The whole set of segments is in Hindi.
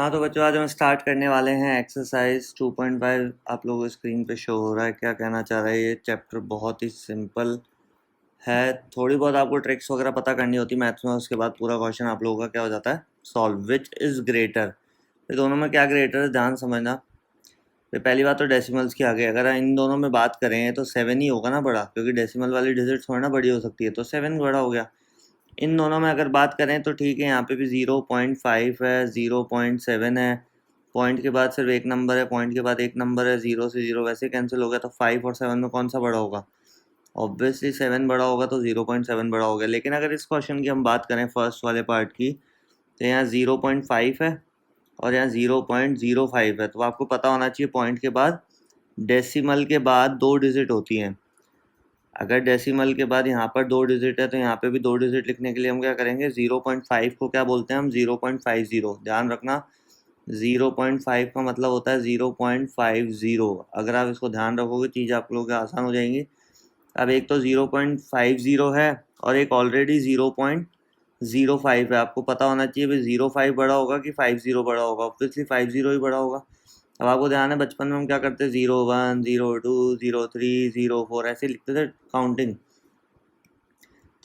हाँ तो बच्चों आज हम स्टार्ट करने वाले हैं एक्सरसाइज 2.5। आप लोगों को स्क्रीन पे शो हो रहा है क्या कहना चाह रहा है। ये चैप्टर बहुत ही सिंपल है। थोड़ी बहुत आपको ट्रिक्स वगैरह पता करनी होती है मैथ्स में, उसके बाद पूरा क्वेश्चन आप लोगों का क्या हो जाता है, सॉल्व। विच इज़ ग्रेटर, ये दोनों में क्या ग्रेटर है ध्यान समझना। तो पहली बात तो डेसिमल्स की आ गई। अगर इन दोनों में बात करें तो 7 ही होगा ना बड़ा, क्योंकि डेसिमल वाली डिजिट थोड़ी ना बड़ी हो सकती है, तो 7 बड़ा हो गया। इन दोनों में अगर बात करें तो ठीक है, यहाँ पे भी 0.5 है, 0.7 है, पॉइंट के बाद सिर्फ एक नंबर है, पॉइंट के बाद एक नंबर है, 0 से 0 वैसे कैंसिल हो गया। तो 5 और 7 में कौन सा बड़ा होगा? ऑब्वियसली 7 बड़ा होगा, तो 0.7 बड़ा हो गया। लेकिन अगर इस क्वेश्चन की हम बात करें फर्स्ट वाले पार्ट की, तो यहाँ 0.5 है और यहाँ 0.05 है। तो आपको पता होना चाहिए पॉइंट के बाद डेसिमल के बाद 2 डिजिट होती हैं। अगर डेसिमल के बाद यहाँ पर 2 डिजिट है तो यहाँ पे भी 2 डिजिट लिखने के लिए हम क्या करेंगे, 0.5 को क्या बोलते हैं हम, 0.50। ध्यान रखना 0.5 का मतलब होता है 0.50। अगर आप इसको ध्यान रखोगे चीज़ आप लोगों की आसान हो जाएंगी। अब एक तो 0.50 है और एक ऑलरेडी 0.05 है। आपको पता होना चाहिए भाई 0.5 बड़ा होगा कि 50 बड़ा होगा। ऑब्वियसली 50 ही बड़ा होगा। अब आपको ध्यान है बचपन में हम क्या करते, 0.1, 0.2, 0.3, 0.4 ऐसे लिखते थे काउंटिंग।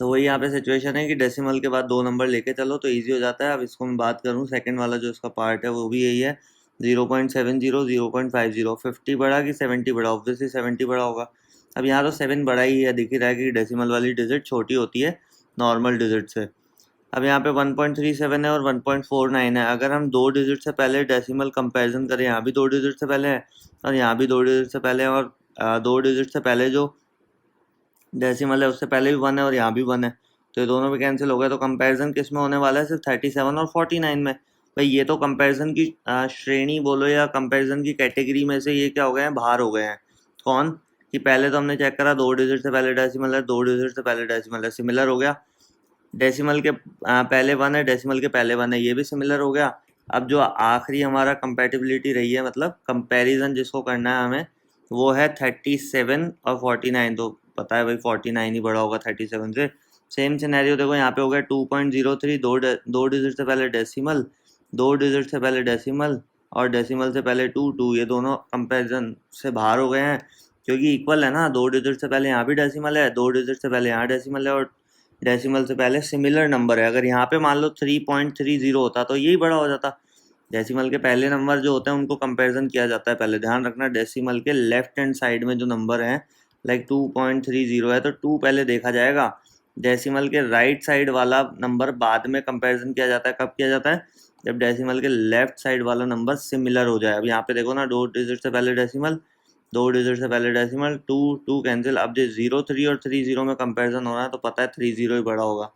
तो वही यहाँ पे सिचुएशन है कि डेसिमल के बाद 2 नंबर लेके चलो तो इजी हो जाता है। अब इसको मैं बात करूँ सेकंड वाला जो इसका पार्ट है वो भी यही है, 0.70, 0.50। 50 बड़ा कि 70 बड़ा? ऑब्वियसली 70 बड़ा होगा। अब यहाँ तो 7 बड़ा ही है, दिख ही रहा है कि डेसिमल वाली डिजिट छोटी होती है नॉर्मल डिजिट से। अब यहाँ पे 1.37 है और 1.49 है। अगर हम 2 डिजिट से पहले डेसिमल कंपैरिजन करें, यहाँ भी 2 डिजिट से पहले है और यहाँ भी 2 डिजिट से पहले है, और 2 डिजिट से पहले जो डेसिमल है उससे पहले भी 1 है और यहाँ भी 1 है, तो ये दोनों भी कैंसिल हो गए। तो कंपैरिजन किस में होने वाला है, सिर्फ 37 और 49 में। भाई ये तो कंपैरिजन की श्रेणी बोलो या कंपैरिजन की कैटेगरी में से ये क्या हो गए हैं, बाहर हो गए हैं। कौन? कि पहले तो हमने चेक करा 2 डिजिट से पहले डेसिमल है, 2 डिजिट से पहले डेसिमल है, सिमिलर हो गया। डेसिमल के पहले 1 है, डेसिमल के पहले 1 है, ये भी सिमिलर हो गया। अब जो आखिरी हमारा कंपेटिबिलिटी रही है, मतलब कंपैरिजन जिसको करना है हमें, वो है 37 और 49। तो पता है भाई 49 ही बड़ा होगा 37 से। सेम सिनेरियो देखो यहाँ पे हो गया 2.03, दो डिजिट से पहले डेसिमल, 2 डिजिट से पहले डेसिमल और डेसिमल से पहले 2, ये दोनों कंपैरिजन से बाहर हो गए हैं, क्योंकि इक्वल है ना। 2 डिजिट से पहले यहाँ भी डेसिमल है, 2 डिजिट से पहले यहाँ डेसिमल है और डेसिमल से पहले सिमिलर नंबर है। अगर यहाँ पे मान लो 3.30 होता तो यही बड़ा हो जाता। डेसिमल के पहले नंबर जो होते हैं उनको कंपैरिजन किया जाता है पहले। ध्यान रखना डेसिमल के लेफ्ट हैंड साइड में जो नंबर है, लाइक 2.30 है तो 2 पहले देखा जाएगा। डेसिमल के राइट साइड वाला नंबर बाद में कंपैरिजन किया जाता है। कब किया जाता है? जब डेसिमल के लेफ्ट साइड वाला नंबर सिमिलर हो जाए। अब यहाँ पे देखो ना, 2 डिजिट से पहले डेसिमल, 2 डिजिट से पहले डेसिमल, 2 कैंसिल। अब जो 0.3 और 3.0 में कंपैरिजन हो रहा है तो पता है 3.0 ही बड़ा होगा।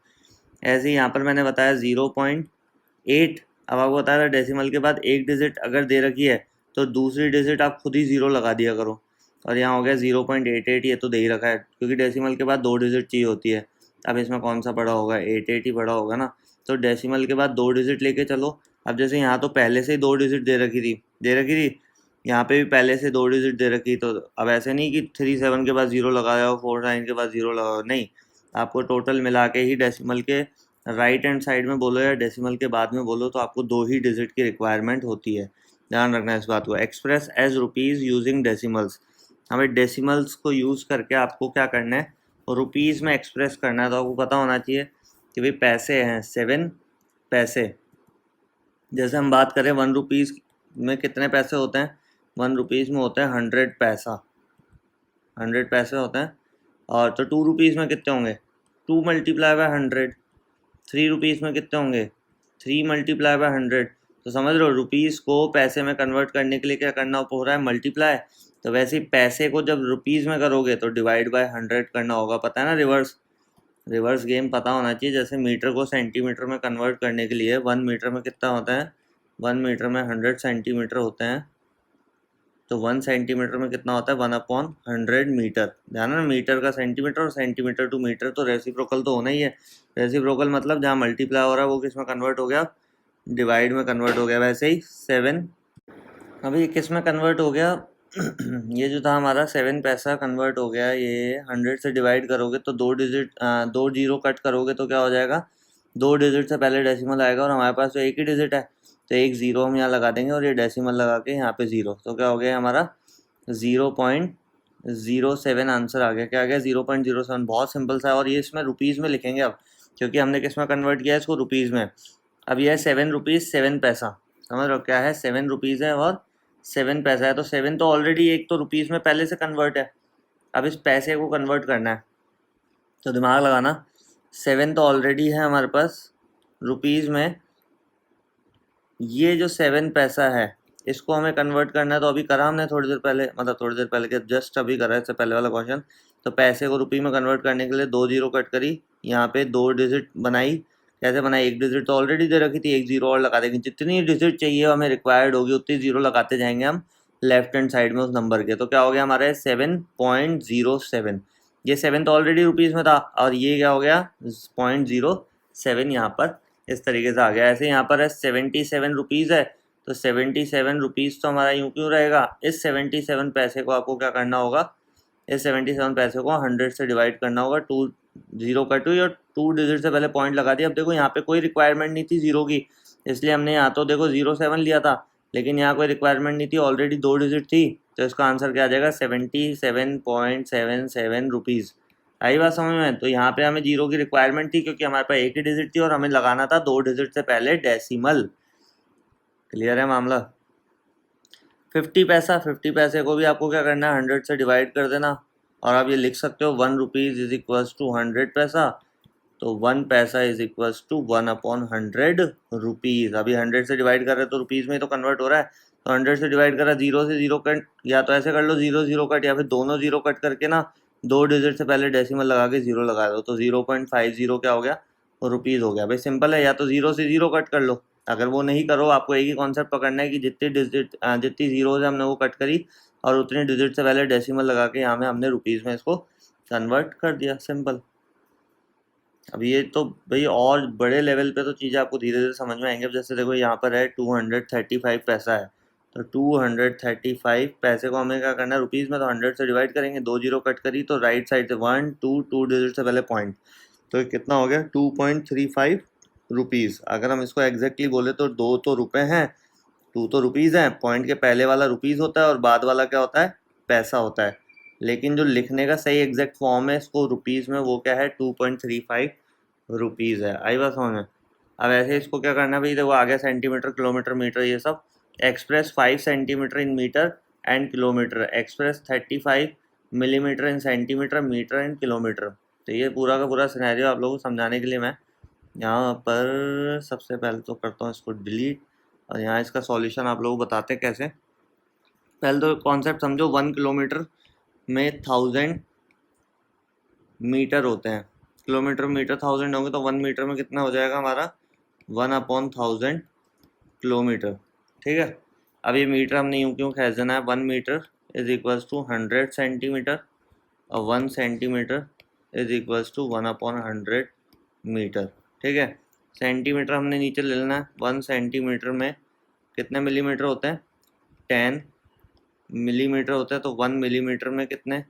ऐसे ही यहाँ पर मैंने बताया 0.8। अब आपको बता रहा है डेसिमल के बाद एक डिजिट अगर दे रखी है तो दूसरी डिजिट आप खुद ही 0 लगा दिया करो। और यहाँ हो गया 0.88, ये तो दे ही रखा है क्योंकि डेसिमल के बाद 2 डिजिट चाहिए होती है। अब इसमें कौन सा बड़ा होगा, 88 ही बड़ा होगा ना। तो डेसिमल के बाद 2 डिजिट लेके चलो। अब जैसे यहाँ तो पहले से ही 2 डिजिट दे रखी थी, यहाँ पे भी पहले से 2 डिजिट दे रखी। तो अब ऐसे नहीं कि 37 के बाद 0 लगाया हो, 49 के बाद 0 लगाओ, नहीं। आपको टोटल मिला के ही डेसिमल के राइट हैंड साइड में बोलो या डेसिमल के बाद में बोलो, तो आपको 2 ही डिजिट की रिक्वायरमेंट होती है। ध्यान रखना इस बात को। Express as rupees using decimals, हमें डेसिमल्स को यूज़ करके आपको क्या करना है, रुपीज़ में एक्सप्रेस करना है। तो आपको पता होना चाहिए कि भाई पैसे हैं 7 पैसे। जैसे हम बात करें 1 रुपीज़ में कितने पैसे होते हैं, 1 रुपीज़ में होते हैं 100 पैसा, 100 पैसे होते हैं। और तो 2 रुपीज़ में कितने होंगे, 2 मल्टीप्लाई बाय 100। 3 रुपीज़ में कितने होंगे, 3 मल्टीप्लाई बाय 100। तो समझ रहे हो, रुपीज़ को पैसे में कन्वर्ट करने के लिए क्या करना हो रहा है, मल्टीप्लाई। तो वैसे ही पैसे को जब रुपीज़ में करोगे तो डिवाइड बाय 100 करना होगा। पता है ना, रिवर्स रिवर्स गेम पता होना चाहिए। जैसे मीटर को सेंटीमीटर में कन्वर्ट करने के लिए 1 मीटर में कितना होता है, 1 मीटर में 100 सेंटीमीटर होते हैं। तो 1 सेंटीमीटर में कितना होता है, 1/100 मीटर। ध्यान है, मीटर का सेंटीमीटर और सेंटीमीटर टू मीटर, तो रेसिप्रोकल तो होना ही है। रेसिप्रोकल मतलब जहाँ मल्टीप्लाई हो रहा है वो किस में कन्वर्ट हो गया, डिवाइड में कन्वर्ट हो गया। वैसे ही 7 अभी किस में कन्वर्ट हो गया ये जो था हमारा 7 पैसा कन्वर्ट हो गया। ये 100 से डिवाइड करोगे तो 2 डिजिट 2 जीरो कट करोगे तो क्या हो जाएगा, 2 डिजिट से पहले डेसिमल आएगा और हमारे पास तो एक ही डिजिट है। तो एक ज़ीरो हम यहाँ लगा देंगे और ये डेसिमल लगा के यहाँ पे ज़ीरो, तो क्या हो गया हमारा 0.07 आंसर आ गया। क्या आ गया 0.07। बहुत सिंपल सा है। और ये इसमें रुपीज़ में लिखेंगे अब, क्योंकि हमने किस में कन्वर्ट किया है इसको, रुपीज़ में। अब यह है 7 रुपीज़ 7 पैसा, समझ रहे हो क्या है, 7 रुपीज़ है और 7 पैसा है। तो 7 तो ऑलरेडी एक तो रुपीज़ में पहले से कन्वर्ट है, अब इस पैसे को कन्वर्ट करना है, तो दिमाग लगाना। 7 तो ऑलरेडी है हमारे पास रुपीज़ में, ये जो 7 पैसा है इसको हमें कन्वर्ट करना है। तो अभी करा हमने थोड़ी देर पहले, मतलब थोड़ी देर पहले के जस्ट अभी करा है, इससे पहले वाला क्वेश्चन। तो पैसे को रुपये में कन्वर्ट करने के लिए 2 जीरो कट करी, यहाँ पे 2 डिजिट बनाई। कैसे बनाई, एक डिजिट तो ऑलरेडी दे रखी थी, एक जीरो और लगा देंगे। जितनी डिजिट चाहिए हमें रिक्वायर्ड होगी उतनी जीरो लगाते जाएंगे हम लेफ्ट हैंड साइड में उस नंबर के। तो क्या हो गया हमारे 7.07। ये 7 तो ऑलरेडी रुपीज़ में था और ये क्या हो गया 0.07 यहाँ पर इस तरीके से आ गया। ऐसे यहाँ पर है 77 रुपीज़ है, तो 77 रुपीज़ तो हमारा यूँ क्यों रहेगा। इस 77 पैसे को आपको क्या करना होगा, इस 77 पैसे को 100 से डिवाइड करना होगा। 2 जीरो कट हुई और 2 डिजिट से पहले पॉइंट लगा दिया। अब देखो यहाँ पे कोई रिक्वायरमेंट नहीं थी जीरो की, इसलिए हमने यहाँ तो देखो 07 लिया था, लेकिन यहाँ कोई रिक्वायरमेंट नहीं थी, ऑलरेडी 2 डिजिट थी। तो इसका आंसर क्या आ जाएगा 77.77 रुपीज़। आई बात समझ में। तो यहाँ पे हमें जीरो की रिक्वायरमेंट थी क्योंकि हमारे पास एक ही डिजिट थी और हमें लगाना था 2 डिजिट से पहले डेसिमल। क्लियर है मामला। 50 पैसा, 50 पैसे को भी आपको क्या करना है 100 से डिवाइड कर देना। और आप ये लिख सकते हो 1 रुपीज़ इज इक्वल्स टू 100 पैसा। तो 1 पैसा इज इक्वल्स टू 1/100 रुपीज़। अभी 100 से डिवाइड कर रहे हैं तो रुपीज़ में तो कन्वर्ट हो रहा है। तो 100 से डिवाइड करा, जीरो से जीरो कट, या तो ऐसे कर लो 0 0 कट, या फिर दोनों जीरो कट करके ना 2 डिजिट से पहले डेसिमल लगा के जीरो लगा दो। तो 0.50 क्या हो गया, वो रुपीज़ हो गया। भाई सिंपल है, या तो 0 से जीरो कट कर लो। अगर वो नहीं करो, आपको एक ही कॉन्सेप्ट पकड़ना है कि जितनी डिजिट जितनी जीरोज हमने वो कट करी और उतनी डिजिट से पहले डेसिमल लगा के यहाँ में हमने रुपीज़ में इसको कन्वर्ट कर दिया, सिंपल। अब ये तो भाई और बड़े लेवल पे तो चीज़ें आपको धीरे धीरे समझ में आएंगे। अब जैसे देखो यहाँ पर है 235 पैसा है, तो 235 पैसे को हमें क्या करना है रुपीज़ में, तो 100 से डिवाइड करेंगे, 2 जीरो कट करी तो राइट साइड से 1 2 डिजिट से पहले पॉइंट, तो कितना हो गया 2.35 रुपीज़। अगर हम इसको एग्जैक्टली बोले तो 2 तो रुपए हैं, 2 तो रुपीज़ हैं, पॉइंट के पहले वाला रुपीज़ होता है और बाद वाला क्या होता है, पैसा होता है। लेकिन जो लिखने का सही एग्जैक्ट फॉर्म है इसको रुपीज़ में, वो क्या है 2.35 रुपीज़ है। आई बात समझ में। अब ऐसे इसको क्या करना है भाई, देखो आ गया सेंटीमीटर किलोमीटर मीटर ये सब। Express 5 centimetre in metre and kilometre, express 35 millimetre in centimetre metre and kilometre. तो ये पूरा का पूरा सिनेरियो आप लोगों को समझाने के लिए मैं यहाँ पर सबसे पहले तो करता हूँ इसको डिलीट, और यहाँ इसका सॉल्यूशन आप लोगों को बताते हैं कैसे। पहले तो कॉन्सेप्ट समझो, 1 किलोमीटर में 1000 मीटर होते हैं। किलोमीटर मीटर 1000 होंगे तो 1 मीटर में कितना हो जाएगा हमारा 1/1000 किलोमीटर। ठीक है। अब ये मीटर हमने यूँ क्यों खींच देना है, 1 metre is equals to 100 centimetre और 1 centimetre is equals to 1/100 metre. ठीक है। सेंटीमीटर हमने नीचे ले लेना है, 1 सेंटीमीटर में कितने मिलीमीटर होते हैं 10 मिलीमीटर होता है, तो 1 मिलीमीटर में कितने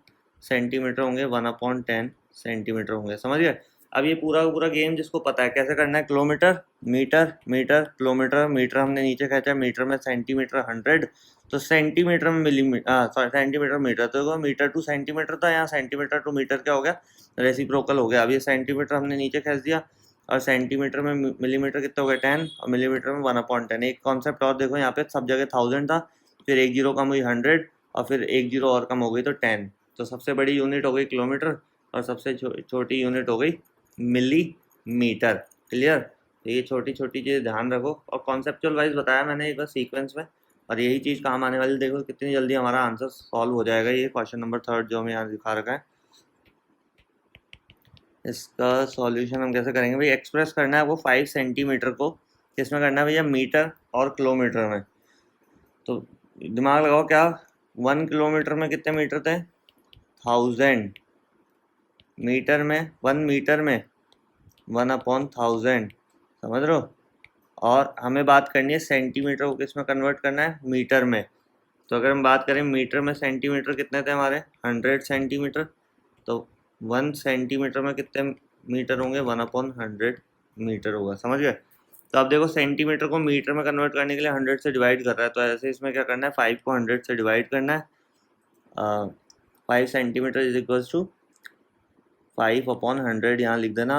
सेंटीमीटर होंगे 1/10 सेंटीमीटर होंगे। समझ गए। अब ये पूरा का पूरा गेम जिसको पता है कैसे करना है, kilometre metre metre kilometre, metre हमने नीचे खींचा, मीटर में सेंटीमीटर 100, तो सेंटीमीटर में मिलीमीटर सॉरी सेंटीमीटर मीटर, तो मीटर टू सेंटीमीटर था, यहाँ सेंटीमीटर टू मीटर क्या हो गया रेसिप्रोकल हो गया। अब ये सेंटीमीटर हमने नीचे खींच दिया और सेंटीमीटर में मिलीमीटर कितना हो गया 10 और मिलीमीटर में 1/10। एक कॉन्सेप्ट और देखो, यहाँ पे सब जगह 1000 था, फिर एक जीरो कम हुई 100 और फिर एक जीरो और कम हो गई तो 10। तो सबसे बड़ी यूनिट हो गई किलोमीटर और सबसे छोटी यूनिट हो गई मिलीमीटर। क्लियर। तो ये छोटी छोटी चीज़ें ध्यान रखो, और कॉन्सेप्चुअल वाइज बताया मैंने एक बार सीक्वेंस में, और यही चीज़ काम आने वाली। देखो कितनी जल्दी हमारा आंसर सॉल्व हो जाएगा। ये क्वेश्चन नंबर 3 जो हमें यहाँ दिखा रखा है, इसका सॉल्यूशन हम कैसे करेंगे भाई। एक्सप्रेस करना है वो 5 सेंटीमीटर को किस में करना है भैया, मीटर और किलोमीटर में। तो दिमाग लगाओ क्या, 1 किलोमीटर में कितने मीटर थे 1000, मीटर में 1 मीटर में 1/1000, समझ रहे हो। और हमें बात करनी है सेंटीमीटर को किस में कन्वर्ट करना है, मीटर में। तो अगर हम बात करें मीटर में सेंटीमीटर कितने थे हमारे 100 सेंटीमीटर, तो 1 सेंटीमीटर में कितने मीटर होंगे 1/100 मीटर होगा। समझ गए। तो अब देखो सेंटीमीटर को मीटर में कन्वर्ट करने के लिए 100 से डिवाइड कर रहा है, तो ऐसे इसमें क्या करना है, 5 को 100 से डिवाइड करना है। 5 सेंटीमीटर इज इक्वल्स टू 5/100, यहाँ लिख देना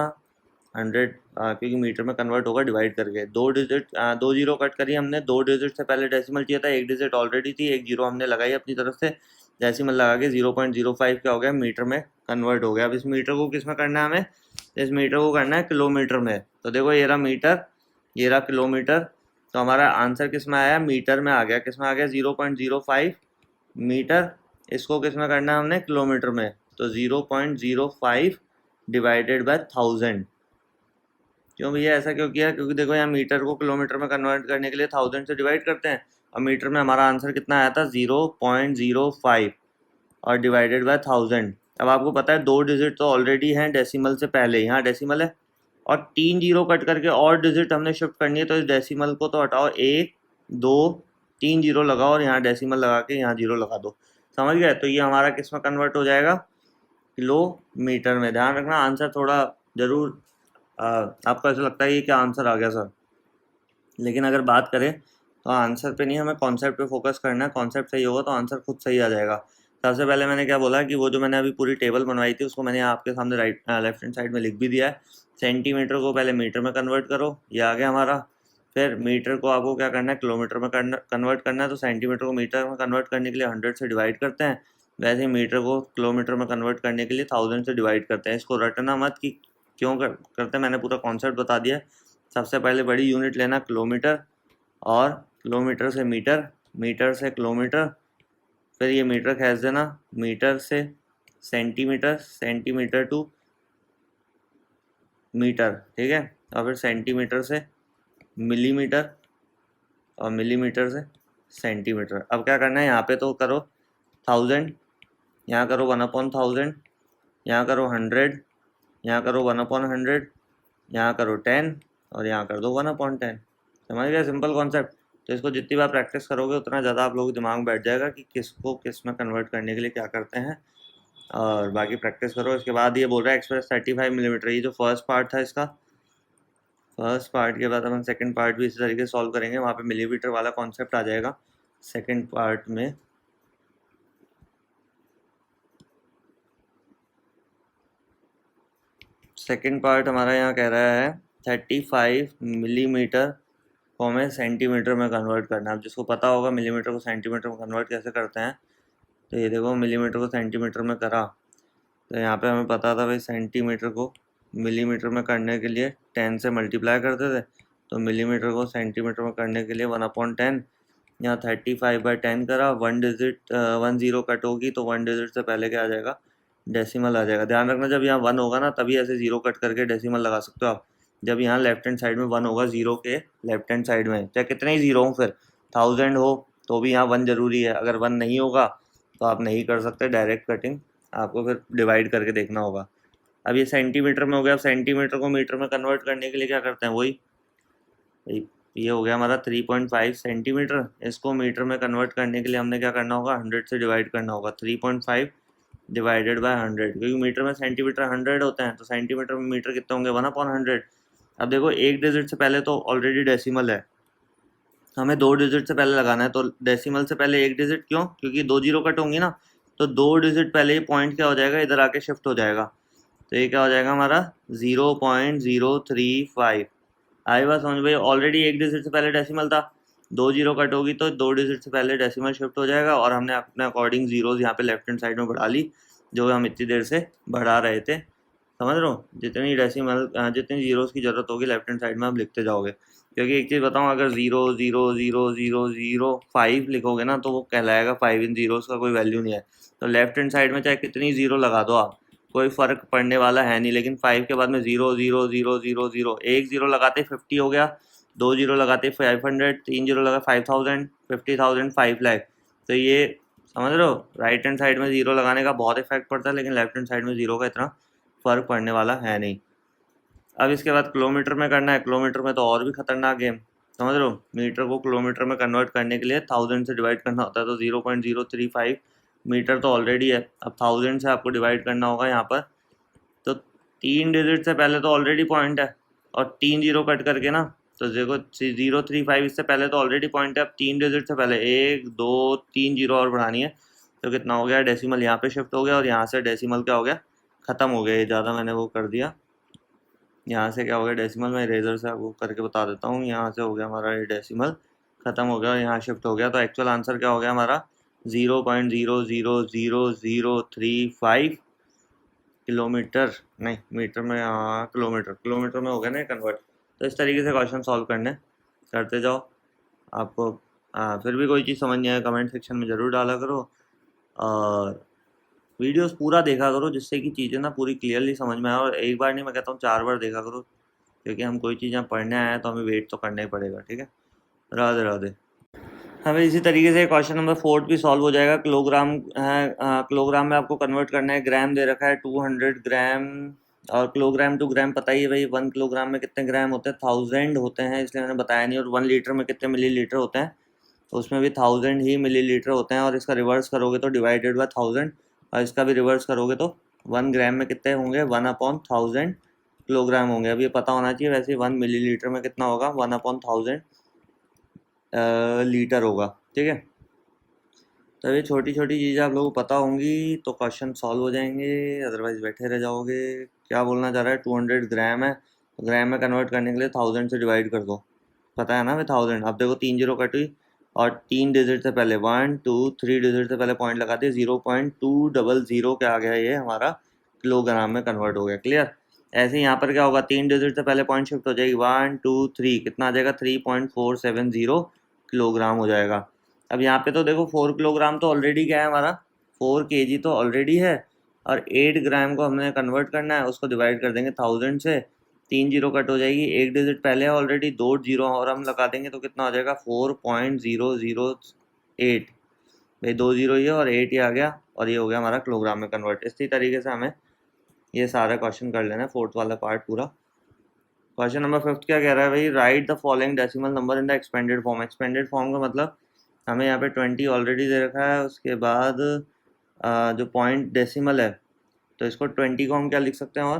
100, क्योंकि मीटर में कन्वर्ट होगा डिवाइड करके। 2 जीरो कट करी हमने, 2 डिजिट से पहले डेसिमल चाहिए था, 1 डिजिट ऑलरेडी थी, 1 जीरो हमने लगाई अपनी तरफ से, डेसिमल लगा के 0.05 क्या हो गया, मीटर में कन्वर्ट हो गया। अब इस मीटर को किस में करना है हमें, इस मीटर को करना है किलोमीटर में। तो देखो ये रहा मीटर, ये रहा किलोमीटर, तो हमारा आंसर किस में आया, मीटर में आ गया। किस में आ गया, 0.05 मीटर। इसको किस में करना है हमने, किलोमीटर में, तो 0.05 डिवाइडेड बाय 1000। क्यों भैया ऐसा क्यों किया, क्योंकि देखो यहाँ मीटर को किलोमीटर में कन्वर्ट करने के लिए 1000 से डिवाइड करते हैं, और मीटर में हमारा आंसर कितना आया था, 0.05 और डिवाइडेड बाय 1000। अब आपको पता है 2 डिजिट तो ऑलरेडी हैं डेसिमल से पहले, यहाँ डेसिमल है, और 3 जीरो कट करके और डिजिट हमने शिफ्ट करनी है, तो इस डेसिमल को तो हटाओ, 1 2 3 जीरो लगाओ और यहाँ डेसिमल लगा के यहाँ जीरो लगा दो, समझ गए। तो ये हमारा किस में कन्वर्ट हो जाएगा, किलोमीटर में। ध्यान रखना आंसर थोड़ा जरूर, आपको ऐसा लगता है ये क्या आंसर आ गया सर, लेकिन अगर बात करें तो आंसर पे नहीं, हमें कॉन्सेप्ट पे फोकस करना है। कॉन्सेप्ट सही होगा तो आंसर खुद सही आ जाएगा। सबसे पहले मैंने क्या बोला कि वो जो मैंने अभी पूरी टेबल बनवाई थी उसको मैंने आपके सामने लेफ्ट हैंड साइड में लिख भी दिया है। सेंटीमीटर को पहले मीटर में कन्वर्ट करो, ये आ गया हमारा। फिर मीटर को आपको क्या करना है, किलोमीटर में कन्वर्ट करना है, तो सेंटीमीटर को मीटर में कन्वर्ट करने के लिए 100 से डिवाइड करते हैं, वैसे ही मीटर को किलोमीटर में कन्वर्ट करने के लिए 1000 से डिवाइड करते हैं। इसको रटना मत कि क्यों करते हैं, मैंने पूरा कॉन्सेप्ट बता दिया। सबसे पहले बड़ी यूनिट लेना किलोमीटर, और किलोमीटर से मीटर, मीटर से किलोमीटर, फिर ये मीटर खींच देना, मीटर से सेंटीमीटर, सेंटीमीटर टू मीटर, ठीक है, और फिर सेंटीमीटर से मिलीमीटर, और मिलीमीटर से सेंटीमीटर। अब क्या करना है, यहाँ पे तो करो 1000, यहाँ करो 1/1000, यहाँ करो 100, यहाँ करो 1/100, यहाँ करो 10, और यहाँ कर दो 1/10। समझ गए सिंपल कॉन्सेप्ट। तो इसको जितनी बार प्रैक्टिस करोगे उतना ज़्यादा आप लोगों के दिमाग में बैठ जाएगा कि किसको किस में कन्वर्ट करने के लिए क्या करते हैं, और बाकी प्रैक्टिस करो। इसके बाद ये बोल रहा है एक्सप्रेस 35 मिलीमीटर, ये जो फर्स्ट पार्ट था इसका, फर्स्ट पार्ट के बाद हम सेकंड पार्ट भी इसी तरीके से सॉल्व करेंगे, वहाँ पे मिलीमीटर वाला कॉन्सेप्ट आ जाएगा सेकंड पार्ट में। सेकंड पार्ट हमारा यहाँ कह रहा है 35 मिलीमीटर को हमें सेंटीमीटर में कन्वर्ट करना है। अब जिसको पता होगा मिलीमीटर को सेंटीमीटर में कन्वर्ट कैसे करते हैं, तो ये देखो मिलीमीटर को सेंटीमीटर में करा, तो यहाँ पे हमें पता था भाई सेंटीमीटर को मिलीमीटर में करने के लिए 10 से मल्टीप्लाई करते थे, तो मिलीमीटर को सेंटीमीटर में करने के लिए 1/10। यहाँ 35/10 करा, 1 डिजिट 1 जीरो कट होगी, तो 1 डिजिट से पहले क्या आ जाएगा, डेसिमल आ जाएगा। ध्यान रखना जब यहाँ 1 होगा ना तभी ऐसे जीरो कट करके डेसिमल लगा सकते हो आप। जब यहाँ लेफ्ट हैंड साइड में 1 होगा, जीरो के लेफ्ट हैंड साइड में, चाहे कितने ही जीरो हो, फिर 1000 हो तो भी यहाँ 1 जरूरी है। अगर 1 नहीं होगा तो आप नहीं कर सकते डायरेक्ट कटिंग, आपको फिर डिवाइड करके देखना होगा। अब ये सेंटीमीटर में हो गया। अब सेंटीमीटर को मीटर में कन्वर्ट करने के लिए क्या करते हैं, वही ये हो गया हमारा 3.5 सेंटीमीटर। इसको मीटर में कन्वर्ट करने के लिए हमने क्या करना होगा, 100 से डिवाइड करना होगा। 3.5 डिवाइडेड बाय 100, क्योंकि मीटर में सेंटीमीटर 100 होते हैं, तो सेंटीमीटर में मीटर कितने होंगे, 1/100। अब देखो एक डिजिट से पहले तो ऑलरेडी डेसिमल है, हमें 2 डिजिट से पहले लगाना है, तो डेसिमल से पहले 1 डिजिट, क्यों, क्योंकि 2 जीरो कट होंगी ना, तो 2 डिजिट पहले ही पॉइंट क्या हो जाएगा, इधर आके शिफ्ट हो जाएगा, तो ये क्या हो जाएगा हमारा 0.035। आई बात समझ भाई, ऑलरेडी 1 डिजिट से पहले डेसिमल था, 2 जीरो कट होगी तो 2 डिजिट से पहले डेसिमल शिफ्ट हो जाएगा, और हमने अपने अकॉर्डिंग जीरोज यहाँ पे लेफ्ट हैंड साइड में बढ़ा ली, जो हम इतनी देर से बढ़ा रहे थे। समझ रहे हो, जितनी डेसिमल जितनी जीरोस की जरूरत होगी लेफ्ट हैंड साइड में आप लिखते जाओगे। क्योंकि एक चीज़ बताऊँ, अगर 0.0000005 लिखोगे ना तो वो कहलाएगा 5 इन जीरोस का कोई वैल्यू नहीं है। तो लेफ्ट हैंड साइड में चाहे कितनी जीरो लगा दो आप, कोई फ़र्क पड़ने वाला है नहीं, लेकिन 5 के बाद में 0.00000 एक जीरो लगाते 50 हो गया, 2 जीरो लगाते 500, 3 जीरो लगा 5000, 50,000, 5 लाख। तो ये समझ रहे हो, राइट हैंड साइड में जीरो लगाने का बहुत इफेक्ट पड़ता है, लेकिन लेफ्ट हैंड साइड में जीरो का इतना फ़र्क पड़ने वाला है नहीं। अब इसके बाद किलोमीटर में करना है। किलोमीटर में तो और भी खतरनाक गेम, समझ रहे हो, मीटर को किलोमीटर में कन्वर्ट करने के लिए 1000 से डिवाइड करना होता है, तो 0.035 मीटर तो ऑलरेडी है, अब 1000 से आपको डिवाइड करना होगा यहाँ पर, तो 3 डिजिट से पहले तो ऑलरेडी पॉइंट है, और 3 जीरो कट करके ना तो देखो 035 इससे पहले तो ऑलरेडी पॉइंट है, अब 3 डिजिट से पहले 1 2 3 जीरो और बढ़ानी है, तो कितना हो गया, डेसिमल यहाँ पे शिफ्ट हो गया और यहाँ से डेसिमल क्या हो गया, ख़त्म हो गया। ये ज़्यादा मैंने वो कर दिया, यहाँ से क्या हो गया डेसिमल, मैं इरेजर से आपको करके बता देता हूँ। यहाँ से हो गया हमारा ये डेसिमल ख़त्म हो गया और यहाँ शिफ्ट हो गया, तो एक्चुअल आंसर क्या हो गया हमारा 0.00035 किलोमीटर, नहीं मीटर में, हाँ किलोमीटर में हो गया ना कन्वर्ट। तो इस तरीके से क्वेश्चन सॉल्व करते जाओ। आपको फिर भी कोई चीज़ समझ नहीं आए कमेंट सेक्शन में ज़रूर डाला करो, और वीडियोस पूरा देखा करो जिससे कि चीज़ें ना पूरी क्लियरली समझ में आए। और एक बार नहीं, मैं कहता हूँ 4 बार देखा करो, क्योंकि हम कोई चीज़ यहाँ पढ़ने आए हैं तो हमें वेट तो करना ही पड़ेगा। ठीक है, राधे राधे। हमें इसी तरीके से क्वेश्चन नंबर 4 भी सॉल्व हो जाएगा। किलोग्राम है, किलोग्राम में आपको कन्वर्ट करना है, ग्राम दे रखा है 200 ग्राम, और किलोग्राम टू ग्राम पता ही है भाई, 1 किलोग्राम में कितने ग्राम होते हैं, 1000 होते हैं, इसलिए मैंने बताया नहीं। और 1 लीटर में कितने मिलीलीटर होते हैं, तो उसमें भी 1000 ही मिलीलीटर होते हैं। और इसका रिवर्स करोगे तो डिवाइडेड बाय 1000, और इसका भी रिवर्स करोगे तो 1 ग्राम में कितने होंगे, 1/1000 किलोग्राम होंगे। अब ये पता होना चाहिए, वैसे 1 मिलीलीटर में कितना होगा, 1/1000 लीटर होगा। ठीक है, तो ये छोटी छोटी चीज़ें आप लोगों को पता होंगी तो क्वेश्चन सॉल्व हो जाएंगे, अदरवाइज बैठे रह जाओगे। क्या बोलना चाह रहा है, 200 ग्राम है, तो ग्राम में कन्वर्ट करने के लिए 1000 से डिवाइड कर दो, पता है ना भाई 1000। अब देखो 3 जीरो कटी और 3 डिजिट से पहले 1 2 3 डिजिट से पहले पॉइंट लगा दिए, 0.200 के आ गया, ये हमारा किलोग्राम में कन्वर्ट हो गया। क्लियर। ऐसे ही यहाँ पर क्या होगा, 3 डिजिट से पहले पॉइंट शिफ्ट हो जाएगी, 1 2 3 कितना आ जाएगा, 3.470 किलोग्राम हो जाएगा। अब यहाँ पे तो देखो 4 किलोग्राम तो ऑलरेडी क्या है हमारा, 4 केजी तो ऑलरेडी है, और 8 ग्राम को हमने कन्वर्ट करना है, उसको डिवाइड कर देंगे 1000 से, 3 जीरो कट हो जाएगी, 1 डिजिट पहले है ऑलरेडी, 2 जीरो और हम लगा देंगे तो कितना हो जाएगा 4.008। भाई 2 जीरो ये और 8 ये आ गया, और ये हो गया हमारा किलोग्राम में कन्वर्ट। इसी तरीके से हमें ये सारा क्वेश्चन कर लेना है, 4th वाला पार्ट पूरा। क्वेश्चन नंबर 5 क्या कह रहा है भाई, right the following decimal number in the expanded form. Expanded form का मतलब हमें यहाँ पे 20 ऑलरेडी दे रखा है, उसके बाद जो पॉइंट डेसिमल है, तो इसको 20 को हम क्या लिख सकते हैं, और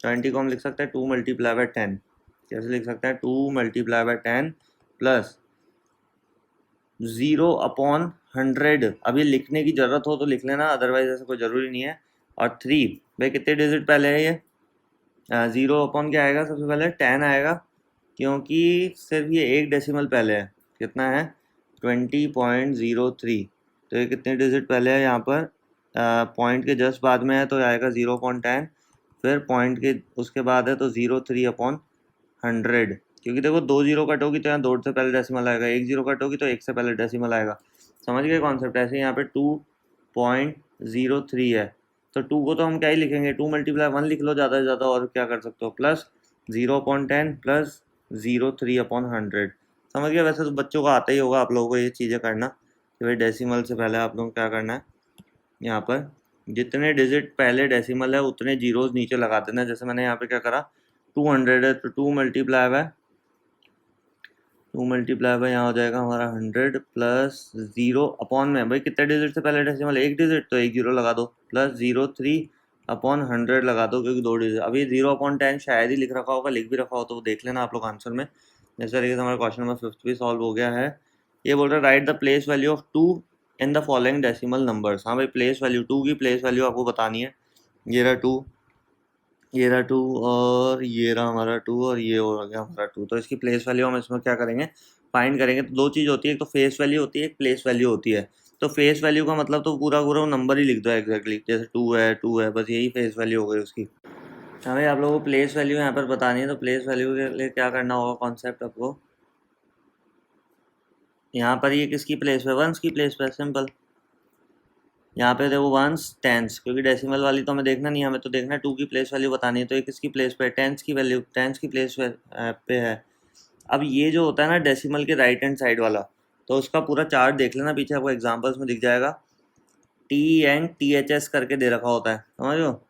20 को हम लिख सकते हैं 2 मल्टीप्लाई बाय 10। कैसे लिख सकते हैं, 2 मल्टीप्लाई बाय 10 प्लस 0/100। अभी लिखने की ज़रूरत हो तो लिख लेना, अदरवाइज ऐसा कोई ज़रूरी नहीं है। और 3 भाई कितने डिजिट पहले है ये, 0 क्या आएगा, सबसे पहले 10 आएगा, क्योंकि सिर्फ ये एक डेसिमल पहले है। कितना है, 20.03। तो ये कितने डिजिट पहले है यहाँ पर, पॉइंट के जस्ट बाद में है तो आएगा 0.10, फिर पॉइंट के उसके बाद है तो 0.3/100। क्योंकि देखो 2 जीरो कट होगी तो यहाँ 2 से पहले डेसिमल आएगा, 1 जीरो कट होगी तो 1 से पहले डेसिमल आएगा। समझ गए कॉन्सेप्ट। ऐसे यहाँ पे 2.03 है, तो 2 को तो हम क्या ही लिखेंगे, 2 मल्टीप्लाई 1 लिख लो ज़्यादा से ज़्यादा, और क्या कर सकते हो, प्लस 0.10 प्लस 0.3/100। समझ गया। वैसे तो बच्चों को आता ही होगा आप लोगों को ये चीज़ें करना, कि भाई डेसिमल से पहले आप लोगों को क्या करना है, यहाँ पर जितने डिजिट पहले डेसिमल है उतने जीरोज नीचे लगा देना है। जैसे मैंने यहाँ पे क्या करा, 200 है तो 2 मल्टीप्लाई बाय यहाँ हो जाएगा हमारा 100 प्लस 0 में भाई कितने डिजिट से पहले डेसिमल, 1 डिजिट, तो 1 जीरो लगा दो, प्लस 0.3/100 लगा दो, क्योंकि 2 डिजिट। अभी 0/10 शायद ही लिख रखा होगा, लिख भी रखा हो तो वो देख लेना आप लोग आंसर में। इस तरीके से हमारा क्वेश्चन नंबर 5 भी सॉल्व हो गया है। ये बोल रहा है right the place value of 2 in the following decimal numbers. हाँ भाई प्लेस वैल्यू, 2 की प्लेस वैल्यू आपको बतानी है। ये रहा 2, ये रहा 2, और ये रहा हमारा 2, और ये हो गया हमारा 2। तो इसकी प्लेस वैल्यू हम इसमें क्या करेंगे, फाइंड करेंगे। तो दो चीज़ होती है, एक तो फेस वैल्यू होती है, एक प्लेस वैल्यू होती है। तो फेस वैल्यू का मतलब तो पूरा पूरा नंबर ही लिख दो एग्जैक्टली, जैसे 2 है, बस यही फेस वैल्यू हो गई उसकी। हाँ भाई आप लोगों को प्लेस वैल्यू यहाँ पर बतानी है, तो प्लेस वैल्यू के लिए क्या करना होगा, कॉन्सेप्ट आपको यहाँ पर ये किसकी प्लेस पे, वंस की प्लेस पे, सिंपल। यहाँ पे देखो वंस टेंस, क्योंकि डेसिमल वाली तो हमें देखना नहीं है, हमें तो देखना है 2 की प्लेस वैल्यू बतानी है। तो ये किसकी प्लेस पे है, टेंस की वैल्यू, टेंस की प्लेस पे है। अब ये जो होता है ना डेसिमल के राइट हैंड साइड वाला, तो उसका पूरा चार्ट देख लेना, पीछे आपको एग्जाम्पल्स में दिख जाएगा। TNTHS करके दे रखा होता है, समझ लो,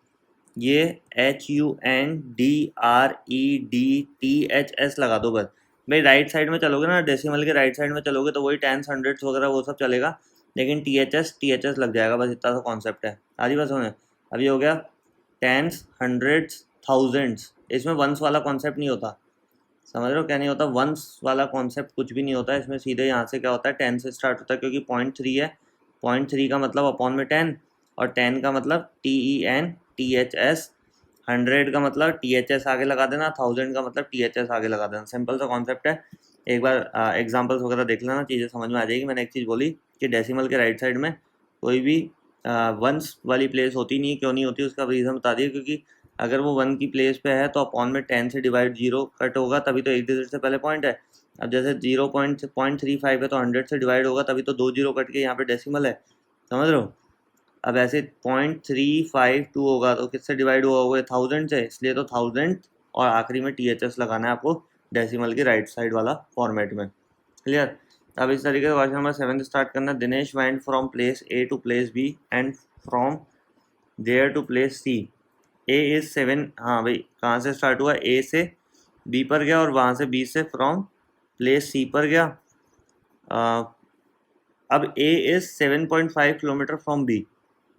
ये HUNDREDTHS लगा दो बस। भाई राइट साइड में चलोगे ना, डेसिमल के राइट साइड में चलोगे तो वही टेंस, हंड्रेड्स वगैरह वो सब चलेगा, लेकिन THS लग जाएगा, बस इतना सा कॉन्सेप्ट है। आधी बस होने। अब ये हो गया टेंस, हंड्रेड्स, थाउजेंड्स, इसमें वंस वाला कॉन्सेप्ट नहीं होता। समझ रहे हो क्या नहीं होता, वंस वाला कॉन्सेप्ट कुछ भी नहीं होता इसमें, सीधे यहाँ से क्या होता है 10 से स्टार्ट होता है, क्योंकि 0.3 है, 0.3 का मतलब अपॉन में 10, और 10 का मतलब TEN THS, 100 का मतलब THS आगे लगा देना, 1000 का मतलब THS आगे लगा देना। सिंपल सा कॉन्सेप्ट है, एक बार एग्जाम्पल्स वगैरह देख लेना, चीज़ें समझ में आ जाएगी। मैंने एक चीज़ बोली कि डेसिमल के राइट साइड में कोई भी वंस वाली प्लेस होती नहीं, क्यों नहीं होती उसका रीज़न बता दिया, क्योंकि अगर वो 1 की प्लेस पे है तो अपॉन में 10 से डिवाइड 0 कट होगा, तभी तो एक डिजिट से पहले पॉइंट है। अब जैसे 0.35 है तो 100 से डिवाइड होगा, तभी तो 2 जीरो कट के यहाँ पे डेसिमल है, समझ रहे हो। अब ऐसे 0.352 होगा तो किससे डिवाइड हुआ होगा, 1000 से, इसलिए तो 1000 और आखिरी में THS लगाना है आपको डेसिमल के राइट साइड वाला फॉर्मेट में। क्लियर। अब इस तरीके से क्वेश्चन नंबर 7 स्टार्ट करना। Dinesh went from place A to place B and from there to place C। A is 7, हाँ भाई कहाँ से स्टार्ट हुआ, A से B पर गया और वहाँ से B से फ्रॉम प्लेस C पर गया। अब A is 7.5 kilometre from B,